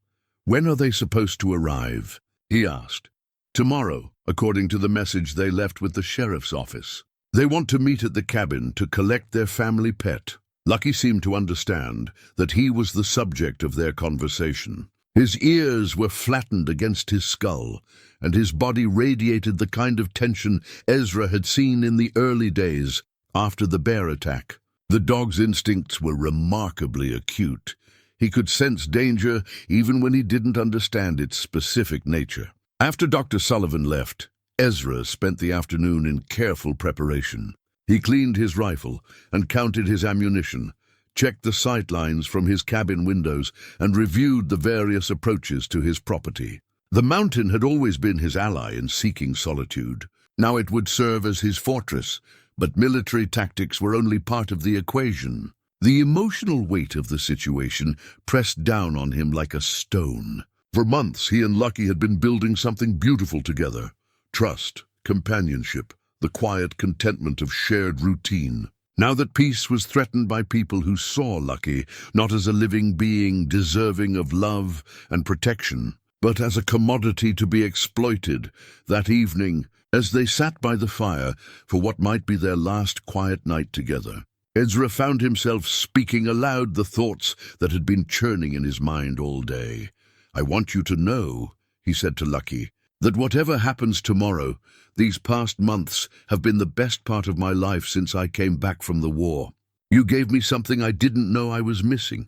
"When are they supposed to arrive?" he asked. "Tomorrow, according to the message they left with the sheriff's office. They want to meet at the cabin to collect their family pet." Lucky seemed to understand that he was the subject of their conversation. His ears were flattened against his skull, and his body radiated the kind of tension Ezra had seen in the early days after the bear attack. The dog's instincts were remarkably acute. He could sense danger even when he didn't understand its specific nature. After Dr. Sullivan left, Ezra spent the afternoon in careful preparation. He cleaned his rifle and counted his ammunition, checked the sight lines from his cabin windows, and reviewed the various approaches to his property. The mountain had always been his ally in seeking solitude. Now it would serve as his fortress, but military tactics were only part of the equation. The emotional weight of the situation pressed down on him like a stone. For months, he and Lucky had been building something beautiful together. Trust, companionship, the quiet contentment of shared routine. Now that peace was threatened by people who saw Lucky not as a living being deserving of love and protection, but as a commodity to be exploited, that evening, as they sat by the fire for what might be their last quiet night together, Ezra found himself speaking aloud the thoughts that had been churning in his mind all day. "I want you to know," he said to Lucky, "that whatever happens tomorrow, these past months have been the best part of my life since I came back from the war. You gave me something I didn't know I was missing.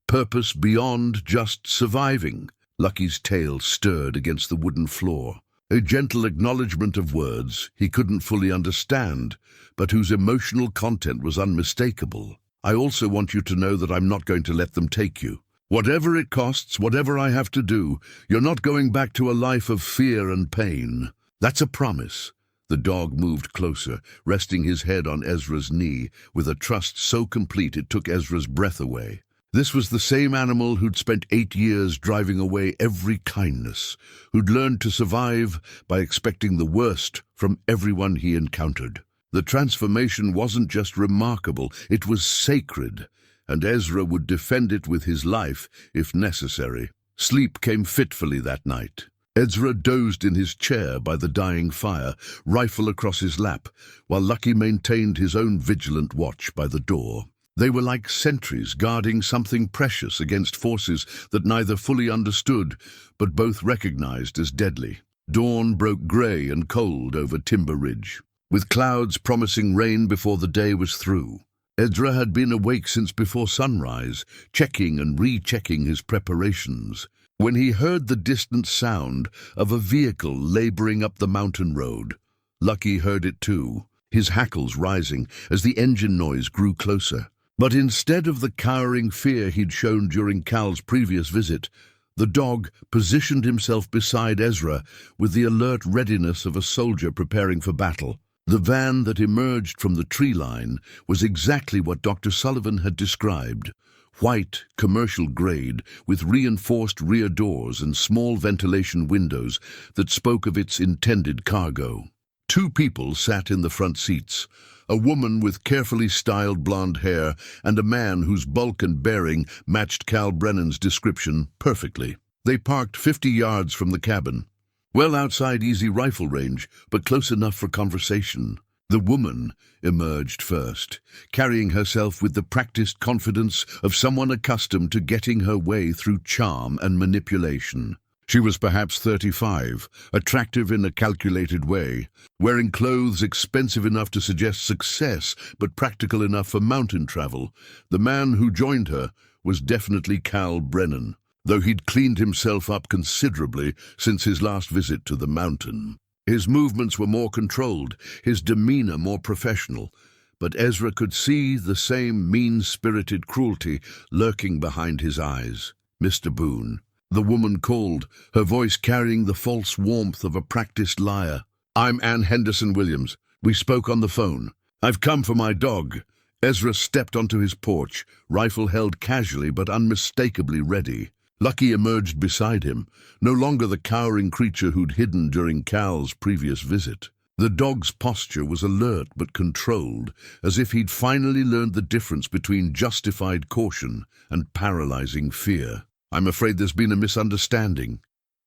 Purpose beyond just surviving." Lucky's tail stirred against the wooden floor. A gentle acknowledgement of words he couldn't fully understand, but whose emotional content was unmistakable. "I also want you to know that I'm not going to let them take you. Whatever it costs, whatever I have to do, you're not going back to a life of fear and pain. That's a promise." The dog moved closer, resting his head on Ezra's knee, with a trust so complete it took Ezra's breath away. This was the same animal who'd spent 8 years driving away every kindness, who'd learned to survive by expecting the worst from everyone he encountered. The transformation wasn't just remarkable, it was sacred, and Ezra would defend it with his life if necessary. Sleep came fitfully that night. Ezra dozed in his chair by the dying fire, rifle across his lap, while Lucky maintained his own vigilant watch by the door. They were like sentries guarding something precious against forces that neither fully understood, but both recognized as deadly. Dawn broke grey and cold over Timber Ridge, with clouds promising rain before the day was through. Ezra had been awake since before sunrise, checking and rechecking his preparations, when he heard the distant sound of a vehicle laboring up the mountain road. Lucky heard it too, his hackles rising as the engine noise grew closer. But instead of the cowering fear he'd shown during Cal's previous visit, the dog positioned himself beside Ezra with the alert readiness of a soldier preparing for battle. The van that emerged from the tree line was exactly what Dr. Sullivan had described. White, commercial grade, with reinforced rear doors and small ventilation windows that spoke of its intended cargo. 2 people sat in the front seats, a woman with carefully styled blonde hair and a man whose bulk and bearing matched Cal Brennan's description perfectly. They parked 50 yards from the cabin, well outside easy rifle range, but close enough for conversation. The woman emerged first, carrying herself with the practiced confidence of someone accustomed to getting her way through charm and manipulation. She was perhaps 35, attractive in a calculated way, wearing clothes expensive enough to suggest success, but practical enough for mountain travel. The man who joined her was definitely Cal Brennan, though he'd cleaned himself up considerably since his last visit to the mountain. His movements were more controlled, his demeanor more professional, but Ezra could see the same mean-spirited cruelty lurking behind his eyes. "Mr. Boone," the woman called, her voice carrying the false warmth of a practiced liar. "I'm Ann Henderson Williams. We spoke on the phone. I've come for my dog." Ezra stepped onto his porch, rifle held casually but unmistakably ready. Lucky emerged beside him, no longer the cowering creature who'd hidden during Cal's previous visit. The dog's posture was alert but controlled, as if he'd finally learned the difference between justified caution and paralyzing fear. "I'm afraid there's been a misunderstanding,"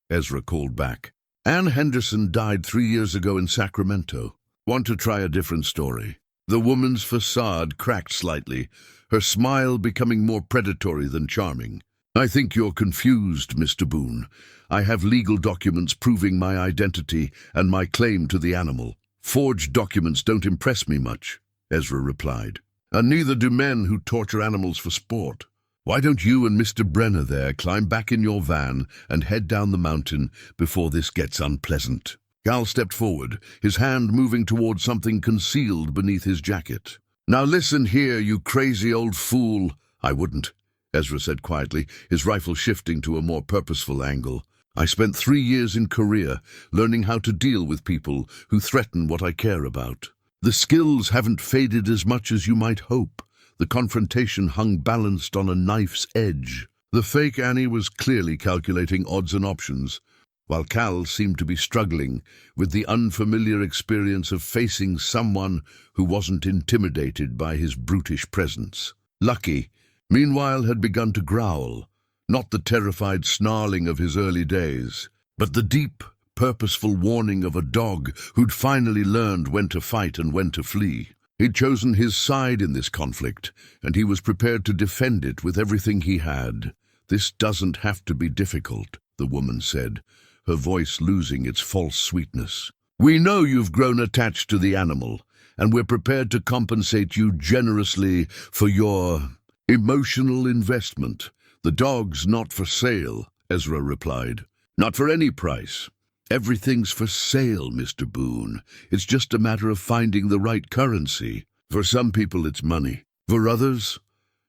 Ezra called back. "Ann Henderson died 3 years ago in Sacramento. Want to try a different story?" The woman's facade cracked slightly, her smile becoming more predatory than charming. "I think you're confused, Mr. Boone. I have legal documents proving my identity and my claim to the animal." "Forged documents don't impress me much," Ezra replied. "And neither do men who torture animals for sport. Why don't you and Mr. Brenner there climb back in your van and head down the mountain before this gets unpleasant?" Cal stepped forward, his hand moving toward something concealed beneath his jacket. "Now listen here, you crazy old fool." "I wouldn't," Ezra said quietly, his rifle shifting to a more purposeful angle. "I spent 3 years in Korea, learning how to deal with people who threaten what I care about. The skills haven't faded as much as you might hope." The confrontation hung balanced on a knife's edge. The fake Annie was clearly calculating odds and options, while Cal seemed to be struggling with the unfamiliar experience of facing someone who wasn't intimidated by his brutish presence. Lucky, meanwhile, had begun to growl, not the terrified snarling of his early days, but the deep, purposeful warning of a dog who'd finally learned when to fight and when to flee. He'd chosen his side in this conflict, and he was prepared to defend it with everything he had. "This doesn't have to be difficult," the woman said, her voice losing its false sweetness. "We know you've grown attached to the animal, and we're prepared to compensate you generously for your emotional investment." "The dog's not for sale," Ezra replied. "Not for any price. Everything's for sale, Mr. Boone. It's just a matter of finding the right currency. For some people it's money. For others—"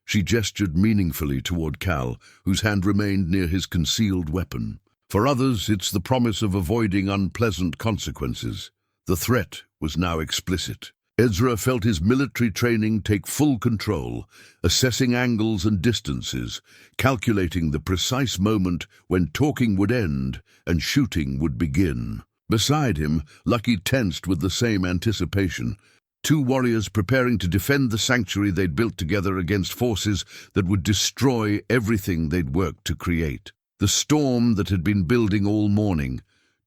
She gestured meaningfully toward Cal, whose hand remained near his concealed weapon. "For others, it's the promise of avoiding unpleasant consequences." The threat was now explicit. Ezra felt his military training take full control, assessing angles and distances, calculating the precise moment when talking would end and shooting would begin. Beside him, Lucky tensed with the same anticipation. 2 warriors preparing to defend the sanctuary they'd built together against forces that would destroy everything they'd worked to create. The storm that had been building all morning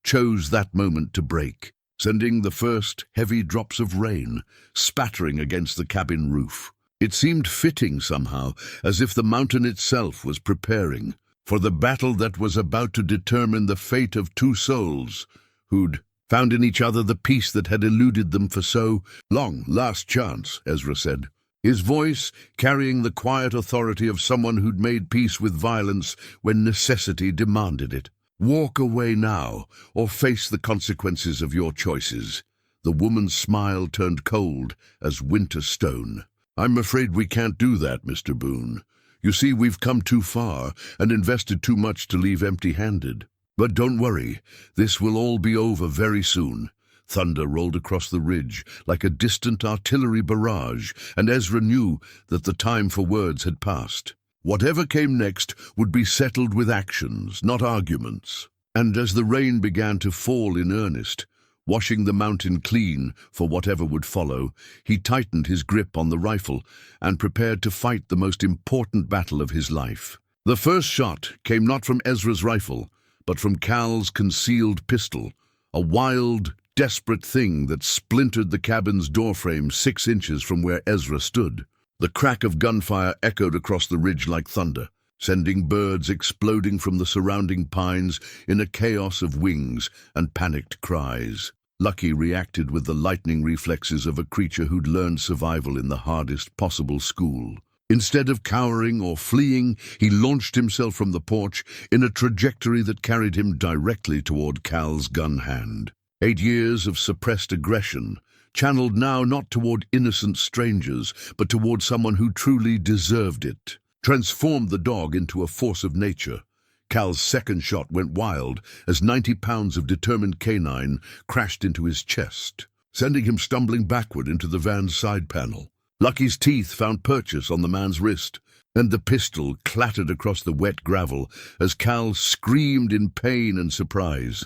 chose that moment to break, sending the first heavy drops of rain spattering against the cabin roof. It seemed fitting somehow, as if the mountain itself was preparing for the battle that was about to determine the fate of 2 souls who'd found in each other the peace that had eluded them for so long. "Last chance," Ezra said, his voice carrying the quiet authority of someone who'd made peace with violence when necessity demanded it. "Walk away now, or face the consequences of your choices." The woman's smile turned cold as winter stone. "I'm afraid we can't do that, Mr. Boone. You see, we've come too far and invested too much to leave empty-handed. But don't worry, this will all be over very soon." Thunder rolled across the ridge like a distant artillery barrage, and Ezra knew that the time for words had passed. Whatever came next would be settled with actions, not arguments. And as the rain began to fall in earnest, washing the mountain clean for whatever would follow, he tightened his grip on the rifle and prepared to fight the most important battle of his life. The first shot came not from Ezra's rifle, but from Cal's concealed pistol, a wild, desperate thing that splintered the cabin's doorframe 6 inches from where Ezra stood. The crack of gunfire echoed across the ridge like thunder, sending birds exploding from the surrounding pines in a chaos of wings and panicked cries. Lucky reacted with the lightning reflexes of a creature who'd learned survival in the hardest possible school. Instead of cowering or fleeing, he launched himself from the porch in a trajectory that carried him directly toward Cal's gun hand. 8 years of suppressed aggression, channeled now not toward innocent strangers, but toward someone who truly deserved it. Transformed the dog into a force of nature. Cal's second shot went wild as 90 pounds of determined canine crashed into his chest, sending him stumbling backward into the van's side panel. Lucky's teeth found purchase on the man's wrist, and the pistol clattered across the wet gravel as Cal screamed in pain and surprise.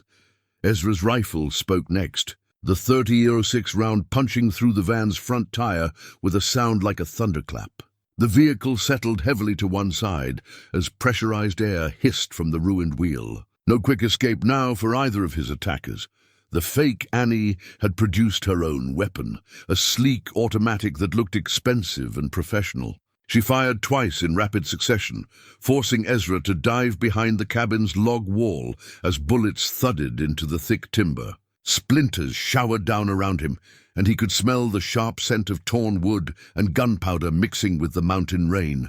Ezra's rifle spoke next, the .30-06 round punching through the van's front tire with a sound like a thunderclap. The vehicle settled heavily to one side as pressurized air hissed from the ruined wheel. No quick escape now for either of his attackers. The fake Annie had produced her own weapon, a sleek automatic that looked expensive and professional. She fired twice in rapid succession, forcing Ezra to dive behind the cabin's log wall as bullets thudded into the thick timber. Splinters showered down around him, and he could smell the sharp scent of torn wood and gunpowder mixing with the mountain rain.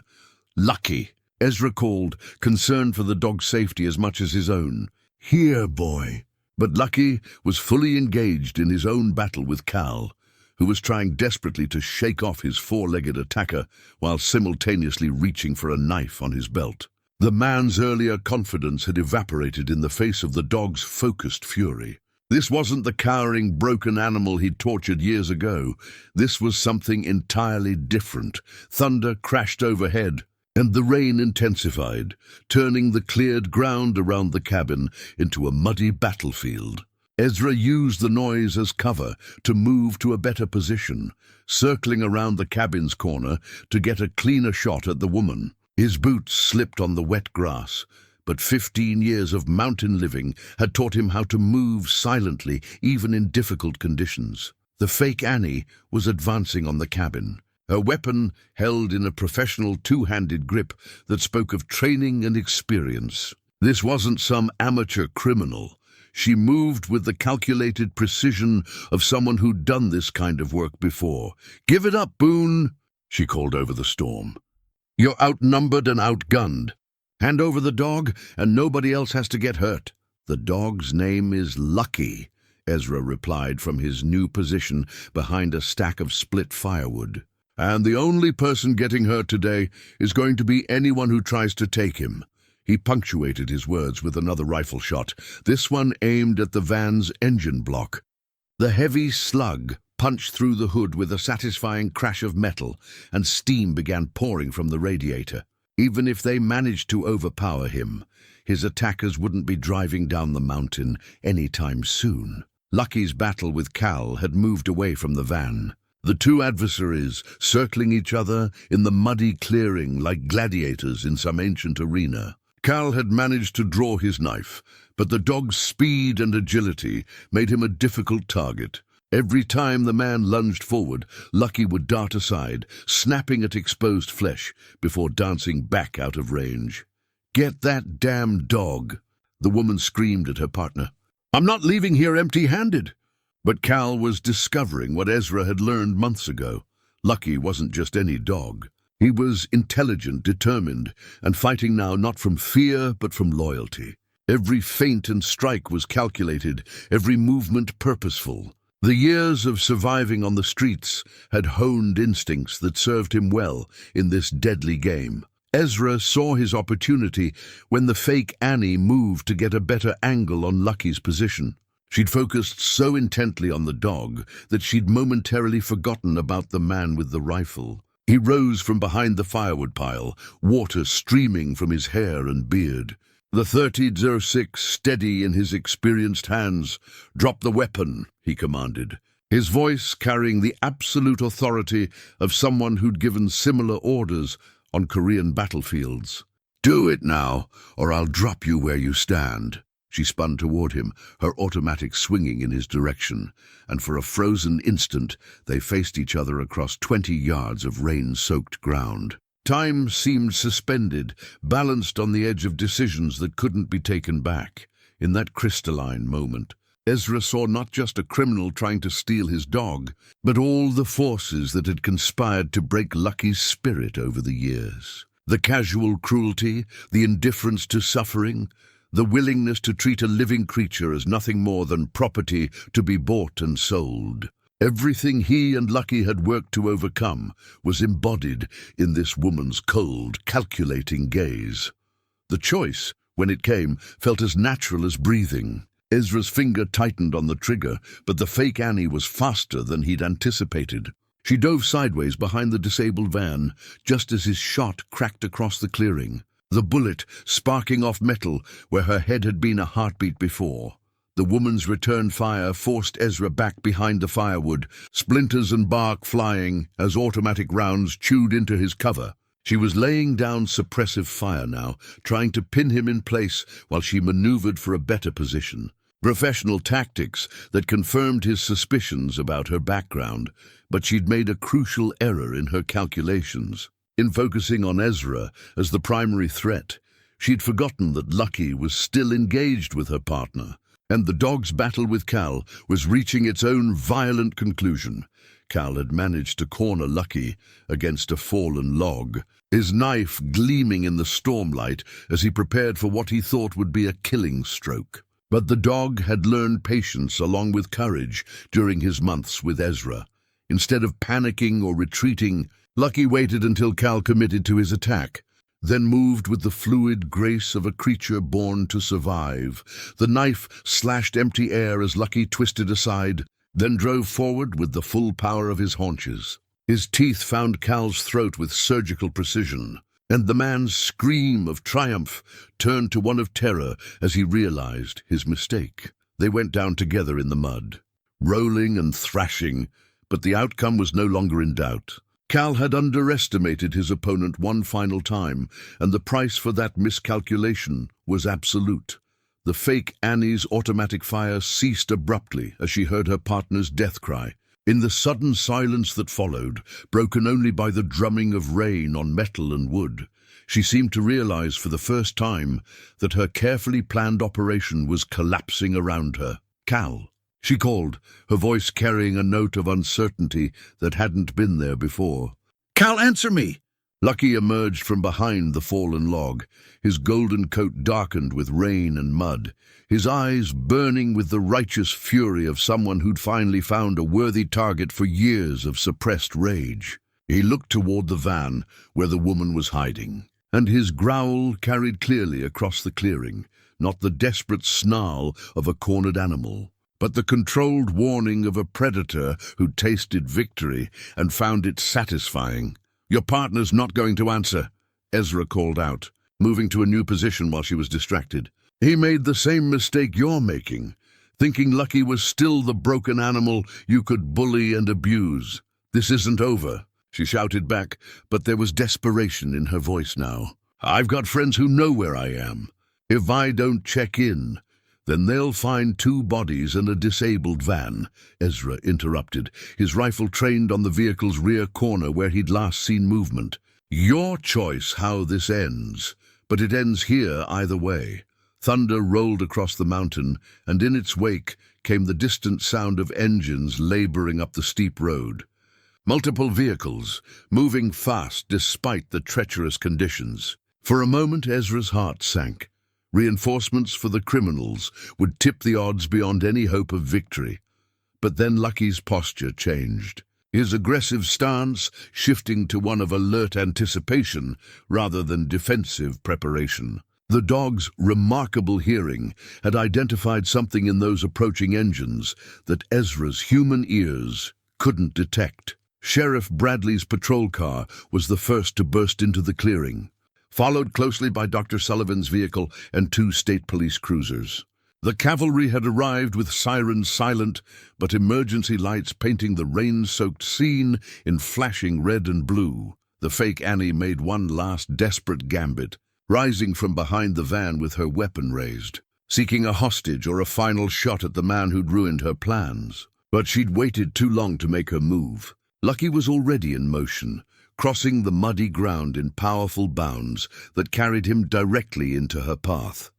"Lucky," Ezra called, concerned for the dog's safety as much as his own. "Here, boy." But Lucky was fully engaged in his own battle with Cal, who was trying desperately to shake off his four-legged attacker while simultaneously reaching for a knife on his belt. The man's earlier confidence had evaporated in the face of the dog's focused fury. This wasn't the cowering, broken animal he'd tortured years ago. This was something entirely different. Thunder crashed overhead, and the rain intensified, turning the cleared ground around the cabin into a muddy battlefield. Ezra used the noise as cover to move to a better position, circling around the cabin's corner to get a cleaner shot at the woman. His boots slipped on the wet grass, but 15 years of mountain living had taught him how to move silently, even in difficult conditions. The fake Annie was advancing on the cabin, her weapon held in a professional two-handed grip that spoke of training and experience. This wasn't some amateur criminal. She moved with the calculated precision of someone who'd done this kind of work before. "Give it up, Boone," she called over the storm. "You're outnumbered and outgunned. Hand over the dog, and nobody else has to get hurt." "The dog's name is Lucky," Ezra replied from his new position behind a stack of split firewood. "And the only person getting hurt today is going to be anyone who tries to take him." He punctuated his words with another rifle shot, this one aimed at the van's engine block. The heavy slug punched through the hood with a satisfying crash of metal, and steam began pouring from the radiator. Even if they managed to overpower him, his attackers wouldn't be driving down the mountain any time soon. Lucky's battle with Cal had moved away from the van. The two adversaries circling each other in the muddy clearing like gladiators in some ancient arena. Cal had managed to draw his knife, but the dog's speed and agility made him a difficult target. Every time the man lunged forward, Lucky would dart aside, snapping at exposed flesh before dancing back out of range. "Get that damn dog," the woman screamed at her partner. "I'm not leaving here empty-handed." But Cal was discovering what Ezra had learned months ago. Lucky wasn't just any dog. He was intelligent, determined, and fighting now not from fear but from loyalty. Every feint and strike was calculated, every movement purposeful. The years of surviving on the streets had honed instincts that served him well in this deadly game. Ezra saw his opportunity when the fake Annie moved to get a better angle on Lucky's position. She'd focused so intently on the dog that she'd momentarily forgotten about the man with the rifle. He rose from behind the firewood pile, water streaming from his hair and beard. The .30-06 steady in his experienced hands. "Drop the weapon," he commanded, his voice carrying the absolute authority of someone who'd given similar orders on Korean battlefields. "Do it now, or I'll drop you where you stand." She spun toward him, her automatic swinging in his direction, and for a frozen instant they faced each other across 20 yards of rain-soaked ground. Time seemed suspended, balanced on the edge of decisions that couldn't be taken back. In that crystalline moment, Ezra saw not just a criminal trying to steal his dog, but all the forces that had conspired to break Lucky's spirit over the years. The casual cruelty, the indifference to suffering, the willingness to treat a living creature as nothing more than property to be bought and sold. Everything he and Lucky had worked to overcome was embodied in this woman's cold, calculating gaze. The choice, when it came, felt as natural as breathing. Ezra's finger tightened on the trigger, but the fake Annie was faster than he'd anticipated. She dove sideways behind the disabled van, just as his shot cracked across the clearing, the bullet sparking off metal where her head had been a heartbeat before. The woman's return fire forced Ezra back behind the firewood, splinters and bark flying as automatic rounds chewed into his cover. She was laying down suppressive fire now, trying to pin him in place while she maneuvered for a better position. Professional tactics that confirmed his suspicions about her background, but she'd made a crucial error in her calculations. In focusing on Ezra as the primary threat, she'd forgotten that Lucky was still engaged with her partner, and the dog's battle with Cal was reaching its own violent conclusion. Cal had managed to corner Lucky against a fallen log, his knife gleaming in the stormlight as he prepared for what he thought would be a killing stroke. But the dog had learned patience along with courage during his months with Ezra. Instead of panicking or retreating, Lucky waited until Cal committed to his attack, then moved with the fluid grace of a creature born to survive. The knife slashed empty air as Lucky twisted aside, then drove forward with the full power of his haunches. His teeth found Cal's throat with surgical precision, and the man's scream of triumph turned to one of terror as he realized his mistake. They went down together in the mud, rolling and thrashing, but the outcome was no longer in doubt. Cal had underestimated his opponent one final time, and the price for that miscalculation was absolute. The fake Annie's automatic fire ceased abruptly as she heard her partner's death cry. In the sudden silence that followed, broken only by the drumming of rain on metal and wood, she seemed to realize for the first time that her carefully planned operation was collapsing around her. "Cal," she called, her voice carrying a note of uncertainty that hadn't been there before. "Cal, answer me!" Lucky emerged from behind the fallen log, his golden coat darkened with rain and mud, his eyes burning with the righteous fury of someone who'd finally found a worthy target for years of suppressed rage. He looked toward the van where the woman was hiding, and his growl carried clearly across the clearing, not the desperate snarl of a cornered animal, but the controlled warning of a predator who'd tasted victory and found it satisfying. "Your partner's not going to answer," Ezra called out, moving to a new position while she was distracted. "He made the same mistake you're making, thinking Lucky was still the broken animal you could bully and abuse. This isn't over," she shouted back, but there was desperation in her voice now. "I've got friends who know where I am. If I don't check in, then they'll find 2 bodies in a disabled van," Ezra interrupted, his rifle trained on the vehicle's rear corner where he'd last seen movement. "Your choice how this ends, but it ends here either way." Thunder rolled across the mountain, and in its wake came the distant sound of engines laboring up the steep road. Multiple vehicles, moving fast despite the treacherous conditions. For a moment Ezra's heart sank. Reinforcements for the criminals would tip the odds beyond any hope of victory. But then Lucky's posture changed, his aggressive stance shifting to one of alert anticipation rather than defensive preparation. The dog's remarkable hearing had identified something in those approaching engines that Ezra's human ears couldn't detect. Sheriff Bradley's patrol car was the first to burst into the clearing, followed closely by Dr. Sullivan's vehicle and 2 state police cruisers. The cavalry had arrived with sirens silent, but emergency lights painting the rain-soaked scene in flashing red and blue. The fake Annie made one last desperate gambit, rising from behind the van with her weapon raised, seeking a hostage or a final shot at the man who'd ruined her plans. But she'd waited too long to make her move. Lucky was already in motion, crossing the muddy ground in powerful bounds that carried him directly into her path.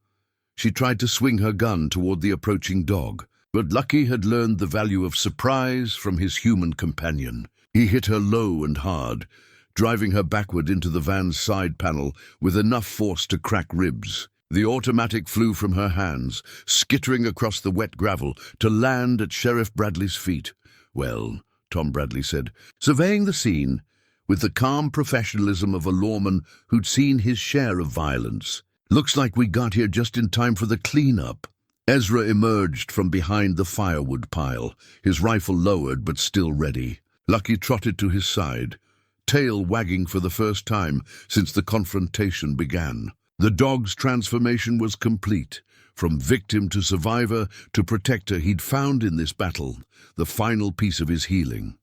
She tried to swing her gun toward the approaching dog, but Lucky had learned the value of surprise from his human companion. He hit her low and hard, driving her backward into the van's side panel with enough force to crack ribs. The automatic flew from her hands, skittering across the wet gravel to land at Sheriff Bradley's feet. "Well," Tom Bradley said, surveying the scene with the calm professionalism of a lawman who'd seen his share of violence. "Looks like we got here just in time for the cleanup." Ezra emerged from behind the firewood pile, his rifle lowered but still ready. Lucky trotted to his side, tail wagging for the first time since the confrontation began. The dog's transformation was complete. From victim to survivor to protector, he'd found in this battle the final piece of his healing.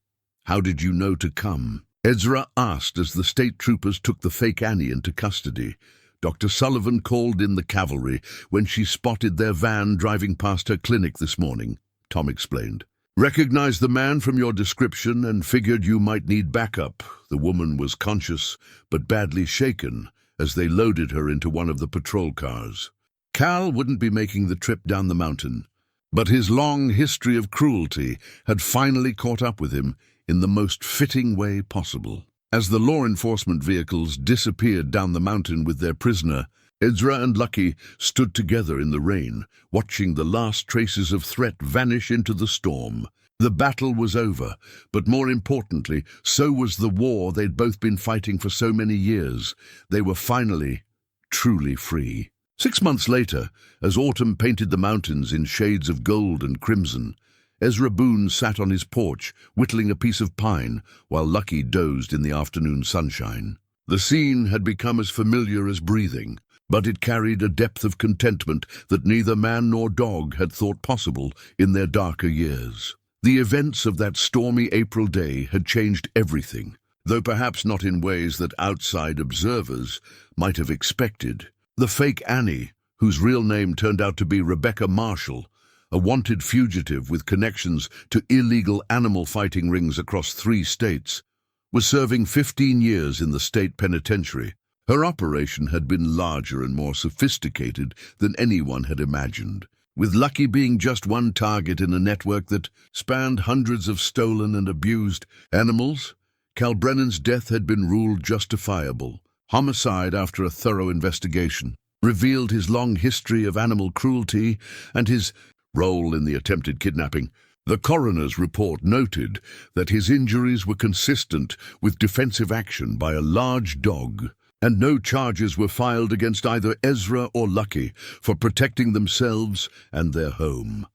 "How did you know to come?" Ezra asked as the state troopers took the fake Annie into custody. "Dr. Sullivan called in the cavalry when she spotted their van driving past her clinic this morning," Tom explained. "Recognized the man from your description and figured you might need backup." The woman was conscious but badly shaken as they loaded her into one of the patrol cars. Cal wouldn't be making the trip down the mountain, but his long history of cruelty had finally caught up with him in the most fitting way possible. As the law enforcement vehicles disappeared down the mountain with their prisoner, Ezra and Lucky stood together in the rain, watching the last traces of threat vanish into the storm. The battle was over, but more importantly, so was the war they'd both been fighting for so many years. They were finally, truly free. 6 months later, as autumn painted the mountains in shades of gold and crimson, Ezra Boone sat on his porch, whittling a piece of pine, while Lucky dozed in the afternoon sunshine. The scene had become as familiar as breathing, but it carried a depth of contentment that neither man nor dog had thought possible in their darker years. The events of that stormy April day had changed everything, though perhaps not in ways that outside observers might have expected. The fake Annie, whose real name turned out to be Rebecca Marshall, a wanted fugitive with connections to illegal animal fighting rings across 3 states, was serving 15 years in the state penitentiary. Her operation had been larger and more sophisticated than anyone had imagined, with Lucky being just one target in a network that spanned hundreds of stolen and abused animals. Cal Brennan's death had been ruled justifiable. Homicide, after a thorough investigation, revealed his long history of animal cruelty and his role in the attempted kidnapping. The coroner's report noted that his injuries were consistent with defensive action by a large dog, and no charges were filed against either Ezra or Lucky for protecting themselves and their home.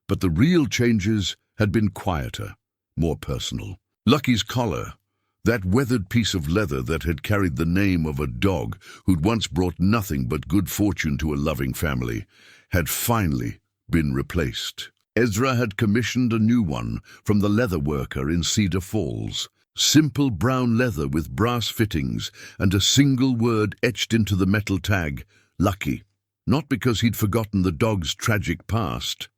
But the real changes had been quieter, more personal. Lucky's collar, that weathered piece of leather that had carried the name of a dog who'd once brought nothing but good fortune to a loving family, had finally been replaced. Ezra had commissioned a new one from the leather worker in Cedar Falls. Simple brown leather with brass fittings and a single word etched into the metal tag, Lucky. Not because he'd forgotten the dog's tragic past,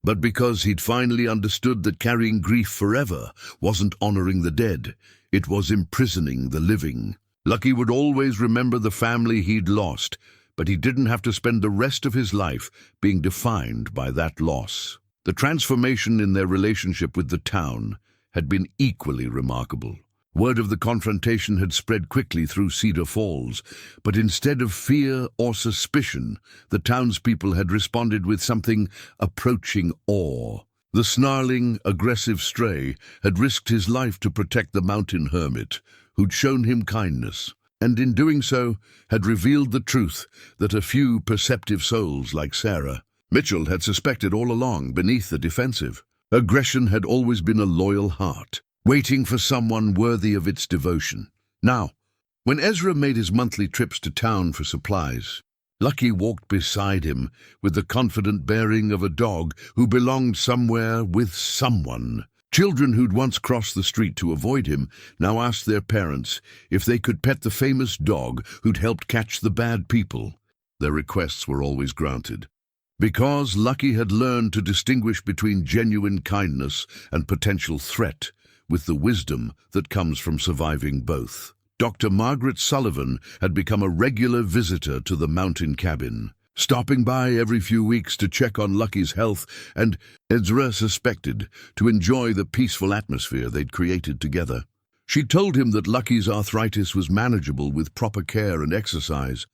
but because he'd finally understood that carrying grief forever wasn't honoring the dead, it was imprisoning the living. Lucky would always remember the family he'd lost, but he didn't have to spend the rest of his life being defined by that loss. The transformation in their relationship with the town had been equally remarkable. Word of the confrontation had spread quickly through Cedar Falls, but instead of fear or suspicion, the townspeople had responded with something approaching awe. The snarling, aggressive stray had risked his life to protect the mountain hermit, who'd shown him kindness, and in doing so had revealed the truth that a few perceptive souls like Sarah Mitchell had suspected all along beneath the defensive. Aggression had always been a loyal heart, waiting for someone worthy of its devotion. Now, when Ezra made his monthly trips to town for supplies, Lucky walked beside him with the confident bearing of a dog who belonged somewhere with someone. Children who'd once crossed the street to avoid him now asked their parents if they could pet the famous dog who'd helped catch the bad people. Their requests were always granted, because Lucky had learned to distinguish between genuine kindness and potential threat with the wisdom that comes from surviving both. Dr. Margaret Sullivan had become a regular visitor to the mountain cabin, stopping by every few weeks to check on Lucky's health and, Ezra suspected, to enjoy the peaceful atmosphere they'd created together. She told him that Lucky's arthritis was manageable with proper care and exercise,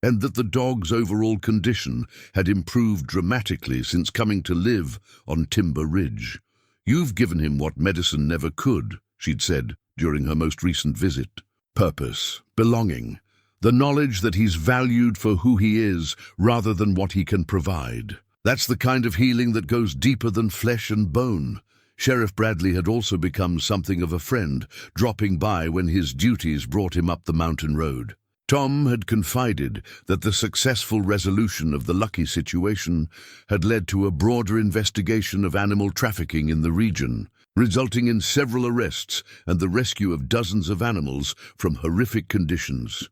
and that the dog's overall condition had improved dramatically since coming to live on Timber Ridge. "You've given him what medicine never could," she'd said during her most recent visit. Purpose, belonging, the knowledge that he's valued for who he is rather than what he can provide. That's the kind of healing that goes deeper than flesh and bone. Sheriff Bradley had also become something of a friend, dropping by when his duties brought him up the mountain road. Tom had confided that the successful resolution of the Lucky situation had led to a broader investigation of animal trafficking in the region, resulting in several arrests and the rescue of dozens of animals from horrific conditions.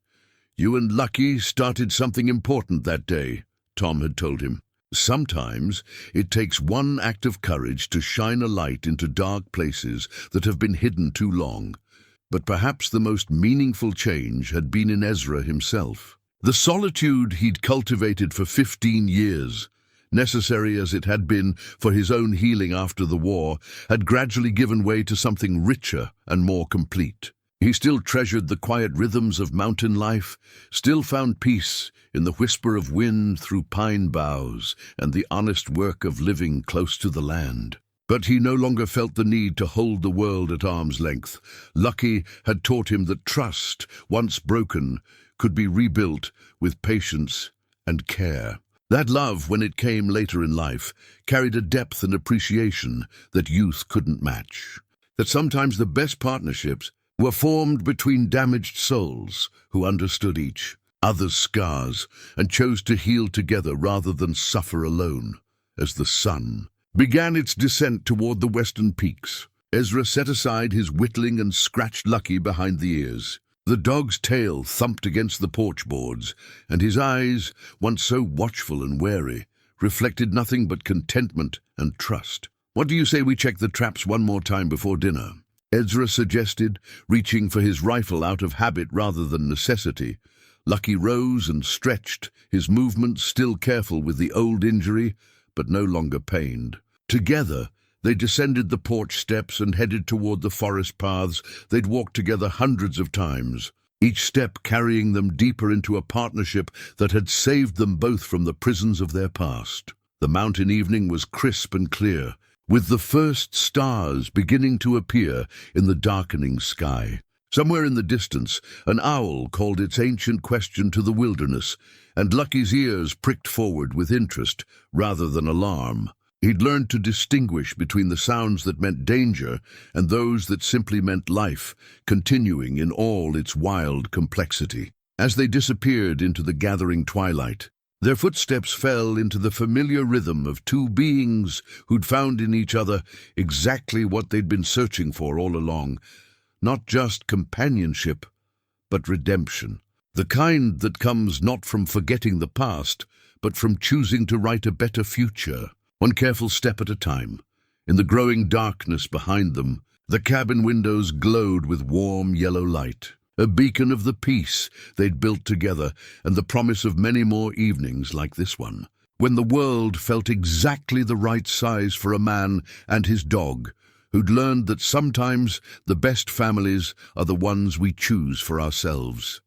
"You and Lucky started something important that day," Tom had told him. "Sometimes it takes one act of courage to shine a light into dark places that have been hidden too long." But perhaps the most meaningful change had been in Ezra himself. The solitude he'd cultivated for 15 years, necessary as it had been for his own healing after the war, had gradually given way to something richer and more complete. He still treasured the quiet rhythms of mountain life, still found peace in the whisper of wind through pine boughs and the honest work of living close to the land. But he no longer felt the need to hold the world at arm's length. Lucky had taught him that trust, once broken, could be rebuilt with patience and care. That love, when it came later in life, carried a depth and appreciation that youth couldn't match. That sometimes the best partnerships were formed between damaged souls who understood each other's scars and chose to heal together rather than suffer alone. As the sun began its descent toward the western peaks, Ezra set aside his whittling and scratched Lucky behind the ears. The dog's tail thumped against the porch boards, and his eyes, once so watchful and wary, reflected nothing but contentment and trust. "What do you say we check the traps one more time before dinner?" Ezra suggested, reaching for his rifle out of habit rather than necessity. Lucky rose and stretched, his movements still careful with the old injury, but no longer pained. Together, they descended the porch steps and headed toward the forest paths they'd walked together hundreds of times, each step carrying them deeper into a partnership that had saved them both from the prisons of their past. The mountain evening was crisp and clear, with the first stars beginning to appear in the darkening sky. Somewhere in the distance, an owl called its ancient question to the wilderness, and Lucky's ears pricked forward with interest rather than alarm. He'd learned to distinguish between the sounds that meant danger and those that simply meant life, continuing in all its wild complexity. As they disappeared into the gathering twilight, their footsteps fell into the familiar rhythm of two beings who'd found in each other exactly what they'd been searching for all along. Not just companionship, but redemption. The kind that comes not from forgetting the past, but from choosing to write a better future, one careful step at a time. In the growing darkness behind them, the cabin windows glowed with warm yellow light, a beacon of the peace they'd built together and the promise of many more evenings like this one, when the world felt exactly the right size for a man and his dog, who'd learned that sometimes the best families are the ones we choose for ourselves.